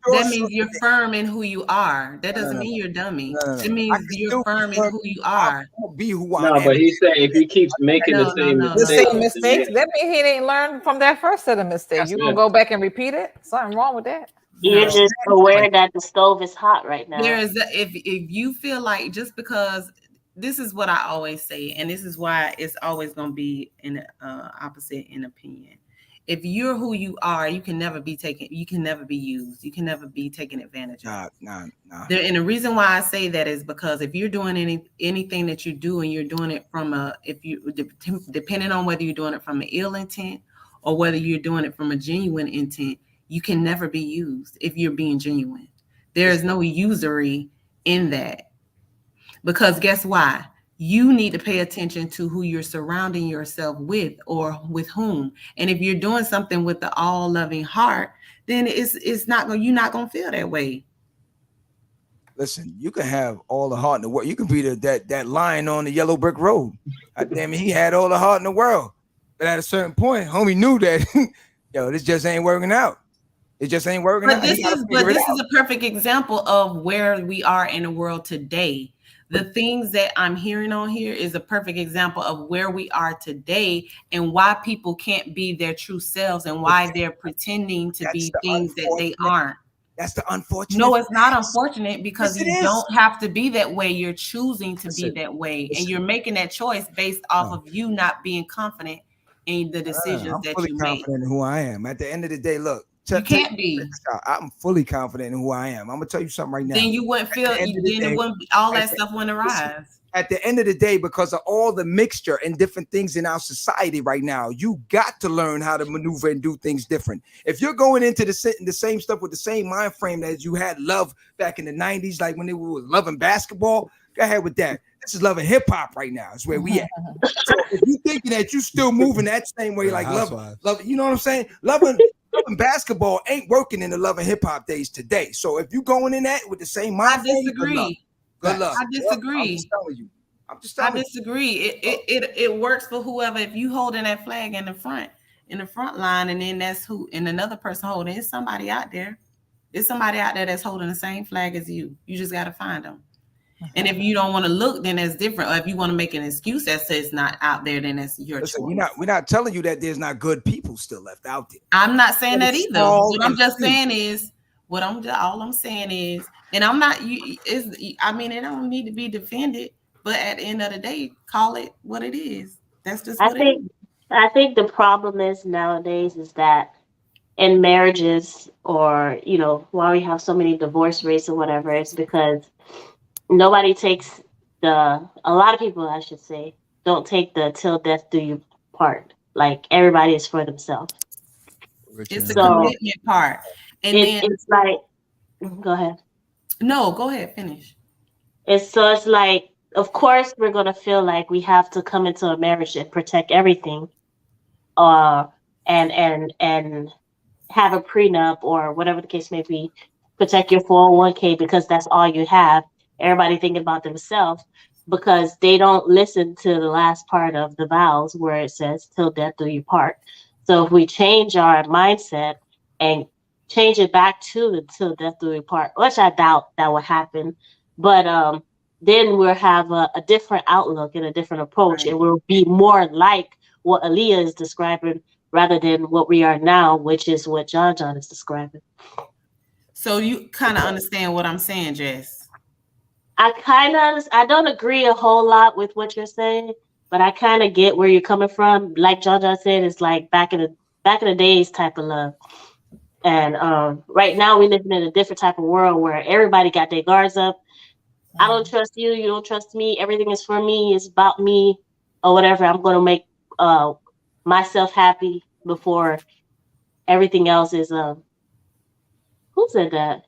you're firm in who you are. That doesn't mean you're dummy. It means you're firm in who you are. Be who I am. No, but he's saying if he keeps making the same mistakes, that means he didn't learn from that first set of mistakes. You gonna go back and repeat it? Something wrong with that? You're just aware that the stove is hot right now. There is if you feel like just because this is what I always say, and this is why it's always gonna be in opposite in opinion. If you're who you are, you can never be taken. You can never be used. You can never be taken advantage of. Nah. And the reason why I say that is because if you're doing anything that you do, and you're doing it from depending on whether you're doing it from an ill intent or whether you're doing it from a genuine intent, you can never be used if you're being genuine. There is no usury in that, because guess why? You need to pay attention to who you're surrounding yourself with or with whom. And if you're doing something with the all-loving heart, then you're not going to feel that way. Listen, you can have all the heart in the world. You can be that lion on the yellow brick road. Damn it, he had all the heart in the world. But at a certain point, homie knew that, this just ain't working out. It just ain't working out. This is a perfect example of where we are in the world today. The things that I'm hearing on here is a perfect example of where we are today and why people can't be their true selves and why they're pretending to be things that they aren't. That's the unfortunate. No, it's not unfortunate because Yes, it you is. don't have to be that way. You're choosing to Listen, be that way, listen. and you're making that choice based off of you not being confident in the decisions I'm that fully you make. confident in who I am. At the end of the day, look, You can't be. I'm fully confident in who I am. I'm gonna tell you something right now. Then you wouldn't feel. Then it wouldn't. All that stuff wouldn't arise. At the end of the day, because of all the mixture and different things in our society right now, you got to learn how to maneuver and do things different. If you're going into the same stuff with the same mind frame as you had love back in the 90s, like when they were loving basketball, go ahead with that. This is loving hip hop right now. Is where we at. So if you thinking that you still moving that same way, like love, you know what I'm saying? Loving basketball ain't working in the loving hip hop days today. So if you going in that with the same mind frame, disagree. Good luck. I disagree. I'm just telling you. I disagree. It works for whoever. If you holding that flag in the front line, and then that's who, and another person holding, it's somebody out there. It's somebody out there that's holding the same flag as you. You just got to find them. And if you don't want to look, then that's different. Or if you want to make an excuse that says it's not out there, then that's your choice. We're not telling you that there's not good people still left out there. I'm not saying that either. What I'm just saying is, all I'm saying is, and I'm not. I mean, it don't need to be defended, but at the end of the day, call it what it is. That's just what it is. I think the problem is nowadays is that in marriages, or why we have so many divorce rates or whatever, it's because nobody takes a lot of people, I should say, don't take the till death do you part. Like everybody is for themselves. It's the commitment part. And then it's like, go ahead. No, go ahead, finish. It's like, of course, we're gonna feel like we have to come into a marriage and protect everything, and have a prenup or whatever the case may be, protect your 401k because that's all you have. Everybody thinking about themselves because they don't listen to the last part of the vows where it says till death do you part. So if we change our mindset and change it back to the till death do you part, which I doubt that will happen, but then we'll have a different outlook and a different approach, and we'll be more like what Aaliyah is describing rather than what we are now, which is what John is describing. So you kind of understand what I'm saying, Jess? I don't agree a whole lot with what you're saying, but I kind of get where you're coming from. Like John said, it's like back in the days type of love. And right now we're living in a different type of world where everybody got their guards up. I don't trust you. You don't trust me. Everything is for me. It's about me or whatever. I'm going to make myself happy before everything else is. Who said that?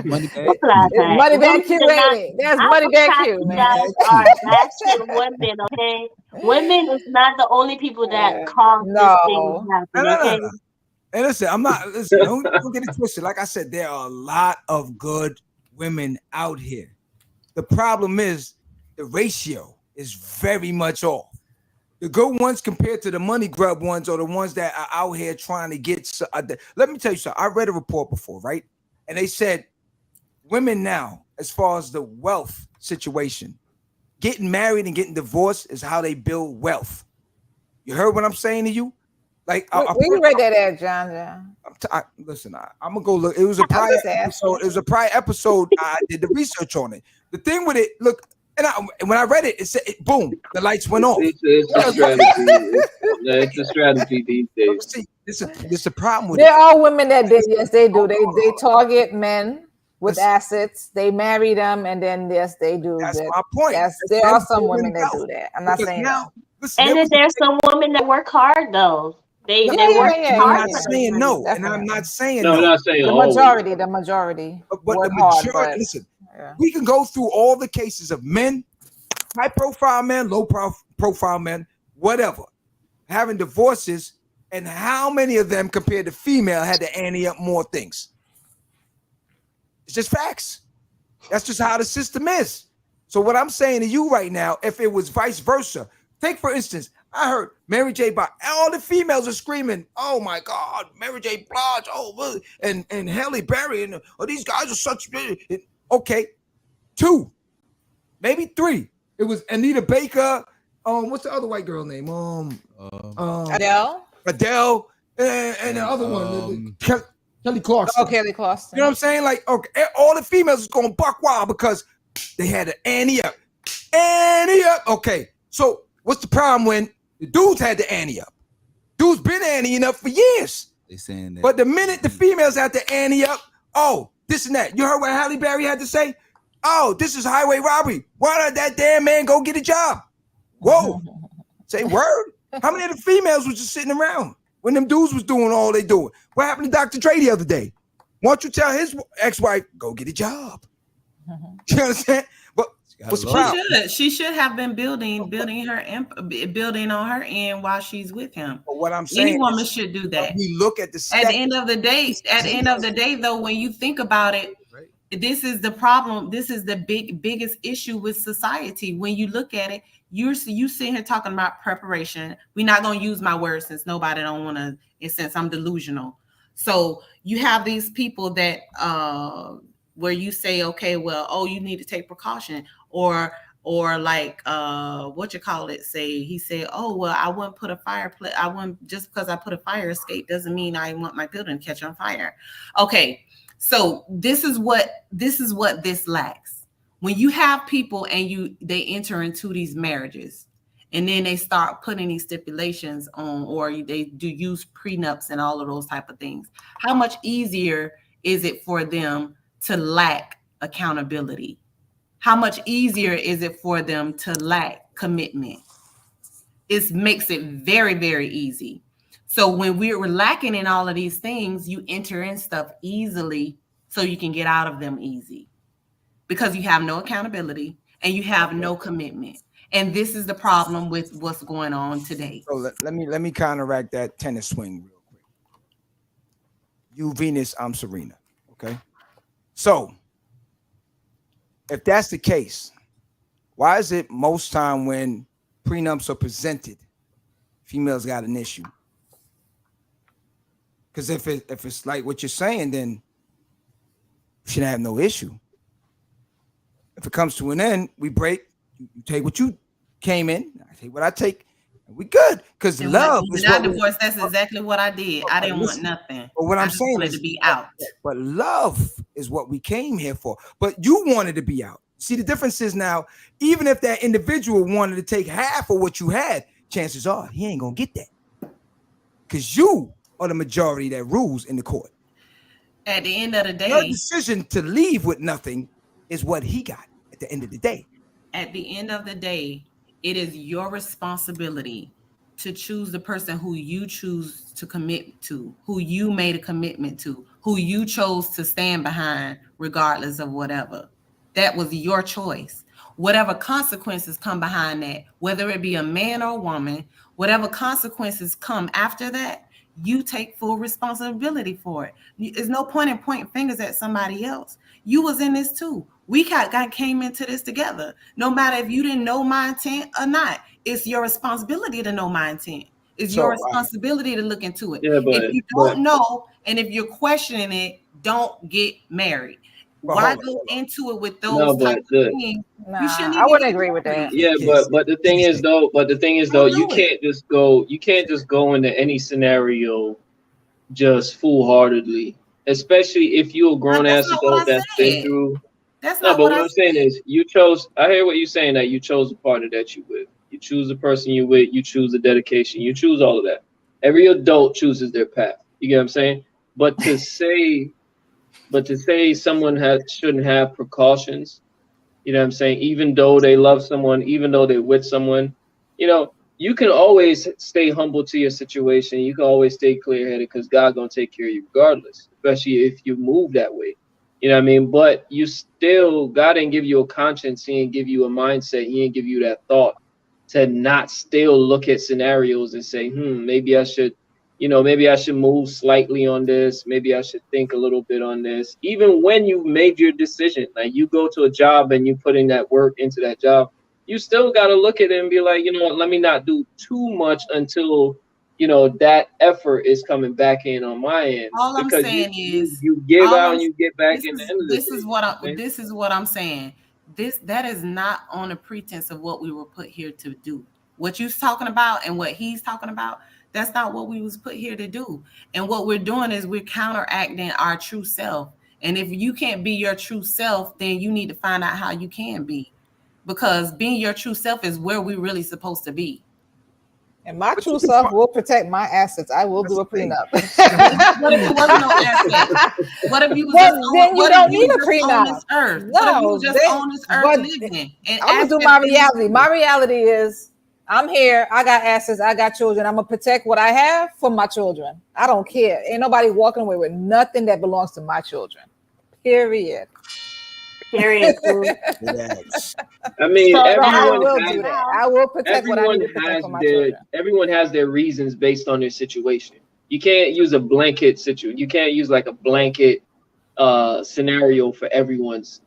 Money back Q, ain't it? That's money back Q, man. Bashing women, okay? Women is not the only people that cause this thing to happen, okay? No. And listen, I'm not. Listen, don't get it twisted. Like I said, there are a lot of good women out here. The problem is the ratio is very much off. The good ones compared to the money grub ones or the ones that are out here trying to get. Let me tell you something. I read a report before, right? And they said women now, as far as the wealth situation, getting married and getting divorced is how they build wealth. You heard what I'm saying to you? Like, where you read that at, John? Listen, I'm gonna go look. It was a prior episode. It was a prior episode. I did the research on it. The thing with it, look. And when I read it, it said, boom, the lights went off. It's a strategy. It's a strategy these days. See, this is the problem with there are women that did. Yes, they do. They target men with assets. They marry them, and then yes, they do. That's my point. There are some women that do that. I'm not saying that. And then there's some women that work hard though. They work hard. I'm not saying no, and I'm not saying no. I'm not saying the majority. But the majority. Listen. Yeah. We can go through all the cases of men, high profile men, low profile men, whatever, having divorces, and how many of them compared to female had to ante up more things. It's just facts. That's just how the system is. So what I'm saying to you right now, if it was vice versa, take for instance, I heard Mary J. Blige, all the females are screaming, "Oh my God, Mary J. Blige, and Halle Berry, and these guys are such." Okay, 2, maybe 3. It was Anita Baker. What's the other white girl name? Adele. Adele, and the other one, Kelly Clarkson. Oh, Kelly Clarkson. You know what I'm saying? Like, okay, all the females was going buck wild because they had to ante up. Ante up. Okay, so what's the problem when the dudes had to ante up? Dudes been anteing up for years. They saying that. But the minute the females had to ante up, oh, this and that. You heard what Halle Berry had to say? Oh, this is highway robbery. Why don't that damn man go get a job? Whoa. Say word. How many of the females was just sitting around when them dudes was doing all they doing? What happened to Dr. Dre the other day? Why don't you tell his ex-wife, go get a job? You understand? But what's the problem? She should have been building on her end while she's with him. But what I'm saying, any woman should do that. We look at the at the end of the day, though, when you think about it, this is the problem. This is the biggest issue with society. When you look at it, you sitting here talking about preparation. We're not going to use my words since nobody don't want to, since I'm delusional. So you have these people that where you say, okay, well, oh, you need to take precaution, or like what you call it, say he said, oh, well, I wouldn't put a fireplace. I wouldn't, just because I put a fire escape doesn't mean I want my building to catch on fire. Okay, so this is what this lacks. When you have people and they enter into these marriages and then they start putting these stipulations on, or they do use prenups and all of those type of things, how much easier is it for them to lack accountability? How much easier is it for them to lack commitment? It makes it very, very easy. So when we're lacking in all of these things, you enter in stuff easily so you can get out of them easy, because you have no accountability and you have no commitment. And this is the problem with what's going on today. So let me counteract that tennis swing real quick. You Venus, I'm Serena. Okay. So if that's the case, why is it most time when prenups are presented, females got an issue? Because if it's like what you're saying, then you should have no issue. If it comes to an end, we break. You take what you came in. I take what I take. And we good. Because love is not divorce. That's exactly what I did. I didn't want nothing. But what I'm saying is to be out. But love is what we came here for. But you wanted to be out. See, the difference is now, even if that individual wanted to take half of what you had, chances are he ain't gonna get that. Because you are the majority that rules in the court. At the end of the day, your decision to leave with nothing is what he got at the end of the day. At the end of the day, it is your responsibility to choose the person who you choose to commit to, who you made a commitment to, who you chose to stand behind, regardless of whatever. That was your choice. Whatever consequences come behind that, whether it be a man or a woman, whatever consequences come after that, you take full responsibility for it. There's no point in pointing fingers at somebody else. You was in this too. We came into this together. No matter if you didn't know my intent or not, it's your responsibility to know my intent. It's your responsibility to look into it. Yeah, if you don't know, and if you're questioning it, don't get married. Why go into it with those type of things? I wouldn't agree with that. Yeah, but the thing is though, you can't just go into any scenario just foolhardily, especially if you're a grown ass adult that's been through. That's not what I'm saying is you chose. I hear what you're saying, that you chose the partner that you with. You choose the person you with. You choose the dedication. You choose all of that. Every adult chooses their path. You get what I'm saying? But to say someone shouldn't have precautions, you know what I'm saying? Even though they love someone, even though they're with someone, you can always stay humble to your situation. You can always stay clear-headed because God's going to take care of you regardless, especially if you move that way. You know what I mean? But God didn't give you a conscience. He didn't give you a mindset. He didn't give you that thought to not still look at scenarios and say, maybe I should move slightly on this. Maybe I should think a little bit on this. Even when you made your decision, like you go to a job and you put in that work into that job, you still got to look at it and be like, you know what, let me not do too much until, that effort is coming back in on my end. All I'm saying is you give out and you get back in the end of this is what I'm saying. that is not on the pretense of what we were put here to do. What you're talking about and what he's talking about, that's not what we was put here to do. And what we're doing is we're counteracting our true self. And if you can't be your true self, then you need to find out how you can be. Because being your true self is where we're really supposed to be. And my true self will protect my assets. I will do a prenup. What if it wasn't no assets? What if you was Well, just then on, you what don't if you need a was just on prenup. this earth? No, What if you was just then- on this earth but living? And I'm gonna do my reality. My reality is I'm here. I got assets. I got children. I'm gonna protect what I have for my children. I don't care. Ain't nobody walking away with nothing that belongs to my children. Period. Period. I mean, So I everyone will has, do that. I will protect what I need to protect for my children. everyone has their reasons based on their situation. You can't use a blanket situation. You can't use like a blanket scenario for everyone's,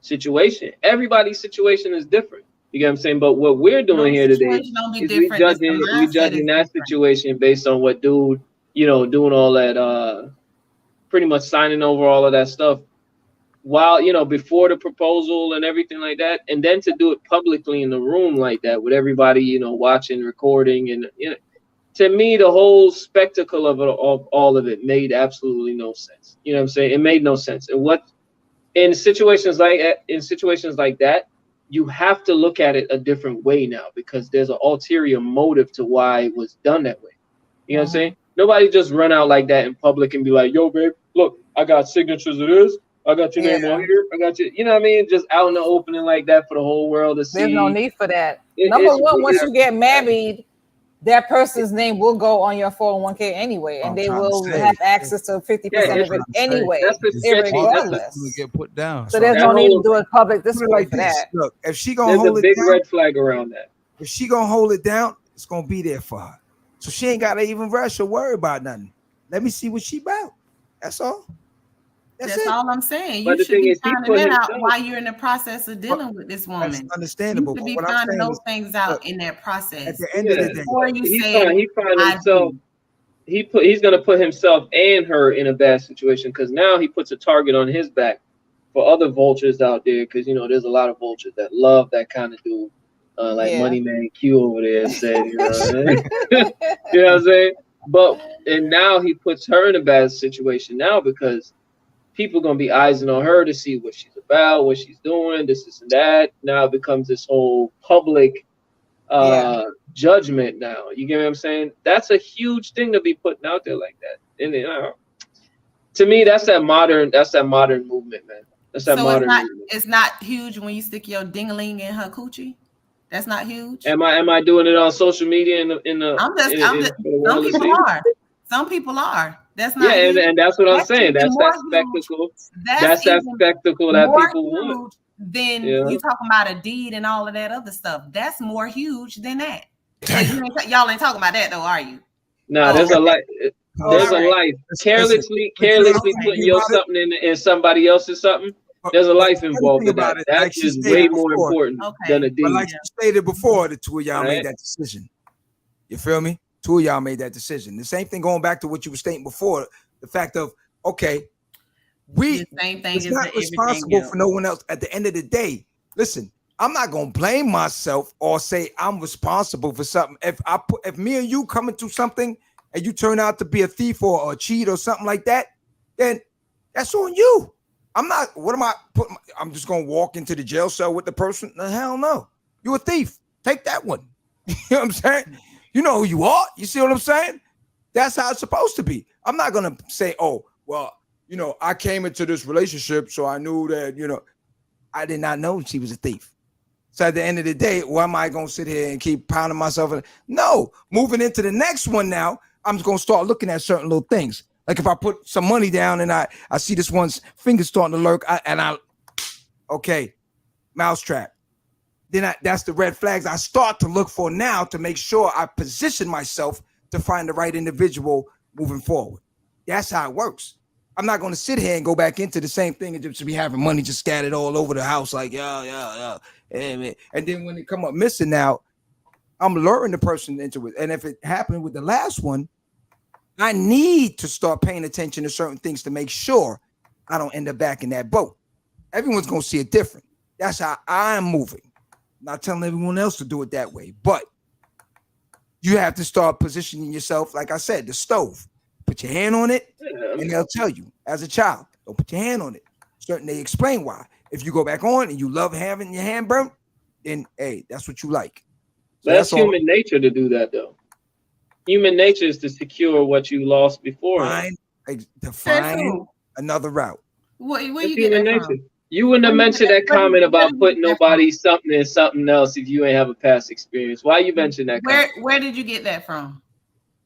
situation. Everybody's situation is different. You get what I'm saying? But what we're doing here today is we judging that situation based on what dude, doing all that, pretty much signing over all of that stuff while, before the proposal and everything like that. And then to do it publicly in the room like that with everybody, watching, recording. And, to me, the whole spectacle of all of it made absolutely no sense. You know what I'm saying? It made no sense. And in situations like that, you have to look at it a different way now because there's an ulterior motive to why it was done that way. You know what I'm saying? Nobody just run out like that in public and be like, yo, babe, look, I got signatures of this. I got your name on here. I got you. You know what I mean? Just out in the opening like that for the whole world to see. There's no need for that. Number one, once you get married, that person's name will go on your 401k anyway, and they will have access to 50% of it anyway, irregardless. Get put down. So there's no need to do it public display for that. Look, if she gonna hold it down, there's a big red flag around that. If she gonna hold it down, it's gonna be there for her. So she ain't gotta even rush or worry about nothing. Let me see what she about. That's all. That's all I'm saying. But You the should thing be is, finding that out while you're in the process of dealing with this woman. That's understandable. You should be What I'm finding saying those is, things out in that process. At the end of the day, before you he say find himself. He's gonna put himself and her in a bad situation because now he puts a target on his back for other vultures out there because there's a lot of vultures that love that kind of dude, like Money Man Q over there said. You know what I'm saying? And now he puts her in a bad situation now because people are going to be eyeing on her to see what she's about, what she's doing, this and that. Now it becomes this whole public judgment now. You get what I'm saying? That's a huge thing to be putting out there like that. And to me, that's that modern movement, man. That's that modern movement. It's not huge when you stick your ding-a-ling in her coochie? That's not huge? Am I doing it on social media Some people are. That's not huge. And that's what I'm saying. That's that spectacle. That's that spectacle that people want. Then you talking about a deed and all of that other stuff. That's more huge than that. Y'all ain't talking about that though, are you? No, there's a life. There's a life. Carelessly putting your something in somebody else's something. There's a life involved in that. That is way more important than a deed. But like you stated before, the two of y'all made that decision. You feel me? Two of y'all made that decision. The same thing going back to what you were stating before, the fact of, okay, it's not responsible for no one else at the end of the day. Listen, I'm not going to blame myself or say I'm responsible for something. If me and you come into something and you turn out to be a thief or a cheat or something like that, then that's on you. I'm just going to walk into the jail cell with the person? The hell no. You're a thief. Take that one. You know what I'm saying? You know who you are. You see what I'm saying? That's how it's supposed to be. I'm not going to say, oh, well, I came into this relationship, so I knew that, I did not know she was a thief. So at the end of the day, why am I going to sit here and keep pounding myself? No, moving into the next one now, I'm just going to start looking at certain little things. Like if I put some money down and I see this one's finger starting to lurk, okay, mousetrap. Then that's the red flags I start to look for now to make sure I position myself to find the right individual moving forward. That's how it works. I'm not going to sit here and go back into the same thing and just be having money just scattered all over the house like, yeah. And then when it come up missing now, I'm luring the person into it. And if it happened with the last one, I need to start paying attention to certain things to make sure I don't end up back in that boat. Everyone's going to see it different. That's how I'm moving. Not telling everyone else to do it that way, but you have to start positioning yourself, like I said, the stove. Put your hand on it, and they'll tell you as a child, don't put your hand on it. They explain why. If you go back on and you love having your hand burnt, then hey, that's what you like. So But that's human nature to do that, though. Human nature is to secure what you lost before. To find another route. Where you get that from? You wouldn't have mentioned that comment about putting nobody something in something else if you ain't have a past experience. Why you mentioned that comment? Where did you get that from?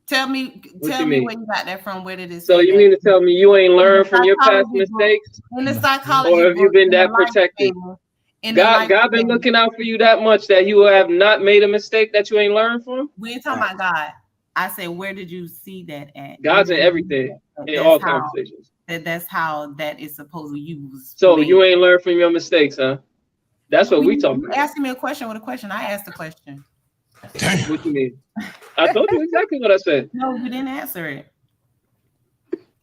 Tell me where you got that from. Where did it? So you mean to tell me you ain't learned from your past mistakes? In the psychology, or have you been that protected? God been looking out for you that much that you have not made a mistake that you ain't learned from? We ain't talking about God. I said, where did you see that at? God's in everything, in all conversations. That's how that is supposed to use. So you ain't learned from your mistakes, huh? That's what we talking about. Asking me a question with a question. I asked a question. What you mean? I told you exactly what I said. No, you didn't answer it.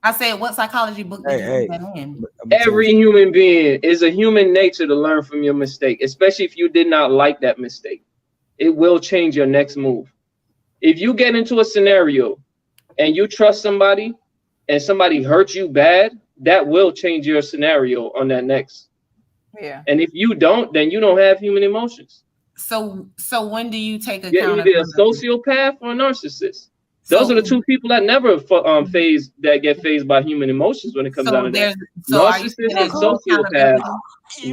I said, what psychology book did you read that in? Every human being is a human nature to learn from your mistake, especially if you did not like that mistake. It will change your next move. If you get into a scenario and you trust somebody and somebody hurt you bad, that will change your scenario on that next. Yeah. And if you don't, then you don't have human emotions. So when do you take account? You're either a sociopath or a narcissist. Those are the two people that never get phased by human emotions when it comes down to that. Narcissists and sociopaths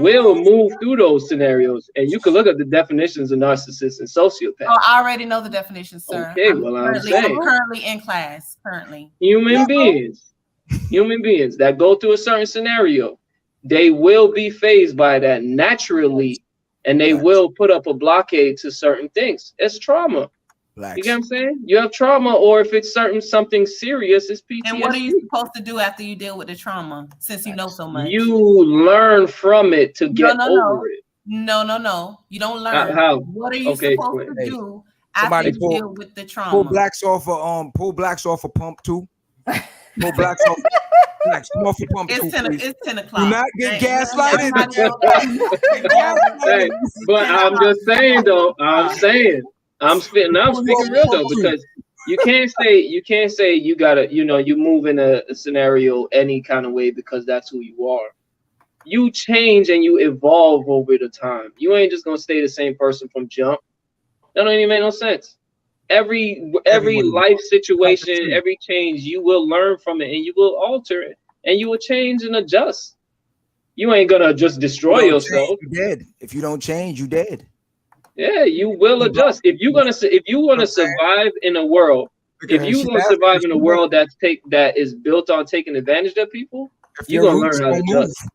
will move through those scenarios, and you can look at the definitions of narcissists and sociopaths. Oh, I already know the definition, sir. Okay, I'm currently in class. Human beings that go through a certain scenario, they will be phased by that naturally, and they will put up a blockade to certain things. It's trauma. You get what I'm saying? You have trauma, or if it's something serious, it's PTSD. And what are you supposed to do after you deal with the trauma, since you know so much? You learn from it to get over it. No. You don't learn. How? What are you supposed to do after you deal with the trauma? Pull blacks off a pump too. Pull blacks off. Come off the pump. It's 10 o'clock. Do not get gaslighted. But I'm just saying though. I'm speaking real though, because you can't say you gotta, you move in a scenario any kind of way because that's who you are. You change and you evolve over the time. You ain't just gonna stay the same person from jump. That don't even make no sense. Every life situation, every change, you will learn from it and you will alter it and you will change and adjust. You ain't gonna just destroy yourself. You dead. If you don't change, you dead. Yeah, you will adjust. If you want to survive in a world, that is built on taking advantage of people, you're gonna learn how to adjust.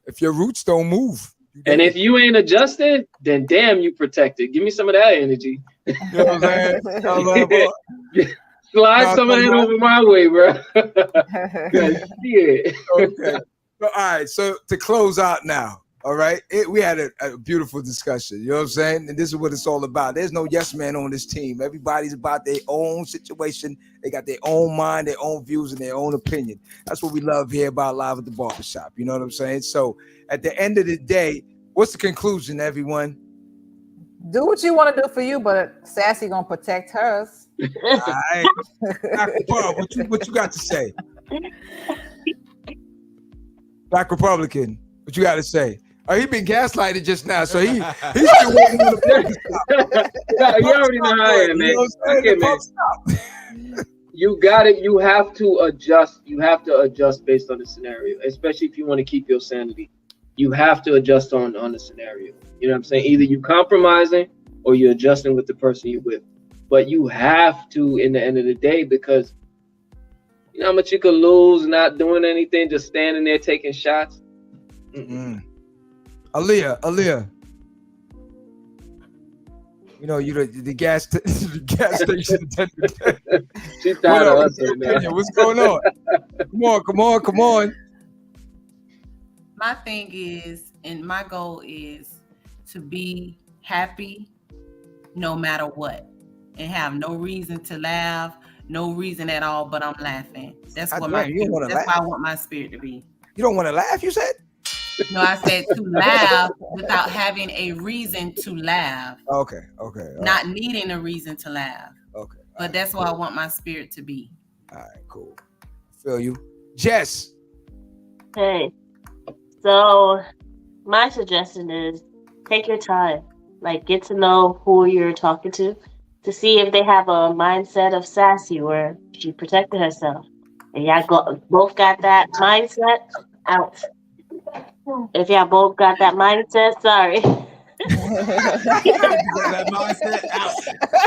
If your roots don't move, and if you ain't adjusted, then damn, you protected. Give me some of that energy. You know what I'm saying? Slide some of that over my way, bro. Okay. All right. So to close out now. All right. We had a beautiful discussion. You know what I'm saying? And this is what it's all about. There's no yes man on this team. Everybody's about their own situation. They got their own mind, their own views, and their own opinion. That's what we love here about Live at the Barbershop. You know what I'm saying? So at the end of the day, what's the conclusion, everyone? Do what you want to do for you, but Sassy gonna protect hers. All right. What you got to say? Black Republican, what you got to say? Oh, he been gaslighted just now, so he's still waiting on the You already know how I am, man. Okay, man. You got it. You have to adjust. You have to adjust based on the scenario, especially if you want to keep your sanity. You have to adjust on the scenario. You know what I'm saying? Either you compromising or you're adjusting with the person you're with. But you have to, in the end of the day, because you know how much you could lose not doing anything, just standing there taking shots. Aaliyah. You know, you the gas station attendant. She's tired of us right now. What's going on? Come on. My thing is, and my goal is to be happy no matter what, and have no reason to laugh, no reason at all, but I'm laughing. That's what why I want my spirit to be. You don't want to laugh, you said? No, I said to laugh without having a reason to laugh. Okay. Not needing a reason to laugh. Okay. But that's what I want my spirit to be. All right, cool. Feel you. Jess. Hey. So my suggestion is take your time. Like, get to know who you're talking to see if they have a mindset of sassy where she protected herself. And y'all both got that mindset out. If y'all both got that mindset, sorry. That mindset out.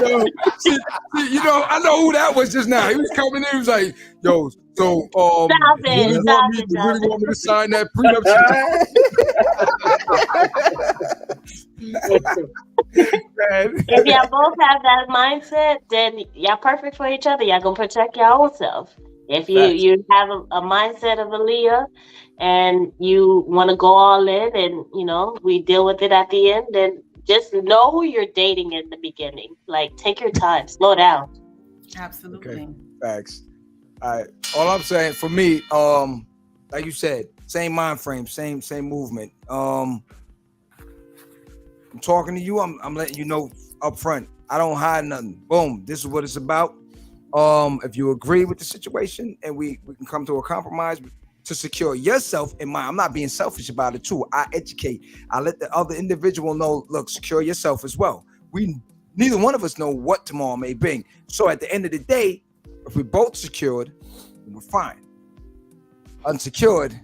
So, you know, I know who that was just now. He was coming in. He was like, "Yo, so you really want me to sign that prenup?" If y'all both have that mindset, then y'all perfect for each other. Y'all gonna protect your own self. If you have a mindset of Aaliyah and you want to go all in, and you know we deal with it at the end, then just know who you're dating in the beginning. Like, take your time, slow down. Absolutely. Okay. Facts. All right. All I'm saying for me, like you said, same mind frame, same movement. I'm talking to you. I'm letting you know up front. I don't hide nothing. Boom. This is what it's about. If you agree with the situation and we can come to a compromise to secure yourself in mind. I'm not being selfish about it too. I educate. I let the other individual know, look, secure yourself as well. Neither one of us know what tomorrow may bring. So at the end of the day, if we're both secured, we're fine. Unsecured,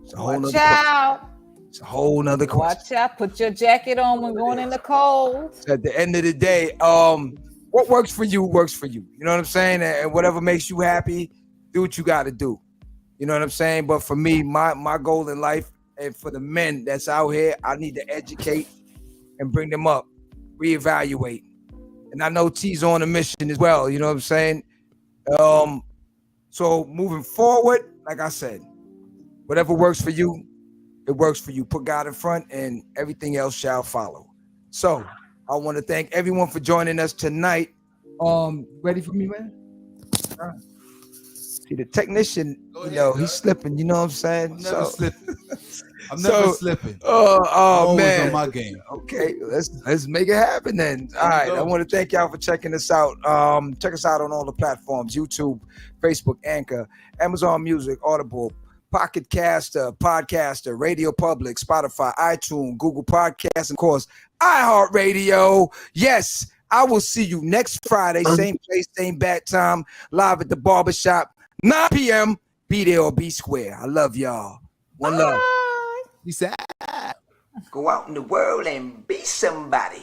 it's a whole Watch out. It's a whole nother question. Watch out. Put your jacket on when going in the cold. So at the end of the day, what works for you works for you. You know what I'm saying? And whatever makes you happy, do what you got to do. You know what I'm saying? But for me, my goal in life, and for the men that's out here, I need to educate and bring them up, reevaluate. And I know T's on a mission as well. You know what I'm saying? So moving forward, like I said, whatever works for you, it works for you. Put God in front and everything else shall follow. So I want to thank everyone for joining us tonight. Ready for me, man? All right. See, the technician, he's slipping. You know what I'm saying? I'm never slipping. I'm never slipping. Oh man, on my game. Okay, let's make it happen then. All right, I want to thank y'all for checking us out. Check us out on all the platforms: YouTube, Facebook, Anchor, Amazon Music, Audible, Pocket Caster, Podcaster, Radio Public, Spotify, iTunes, Google Podcasts, and of course, iHeartRadio. Yes, I will see you next Friday, same place, same bat time, live at the barbershop, 9 p.m. Be there or be square. I love y'all. One love. Peace out. Go out in the world and be somebody.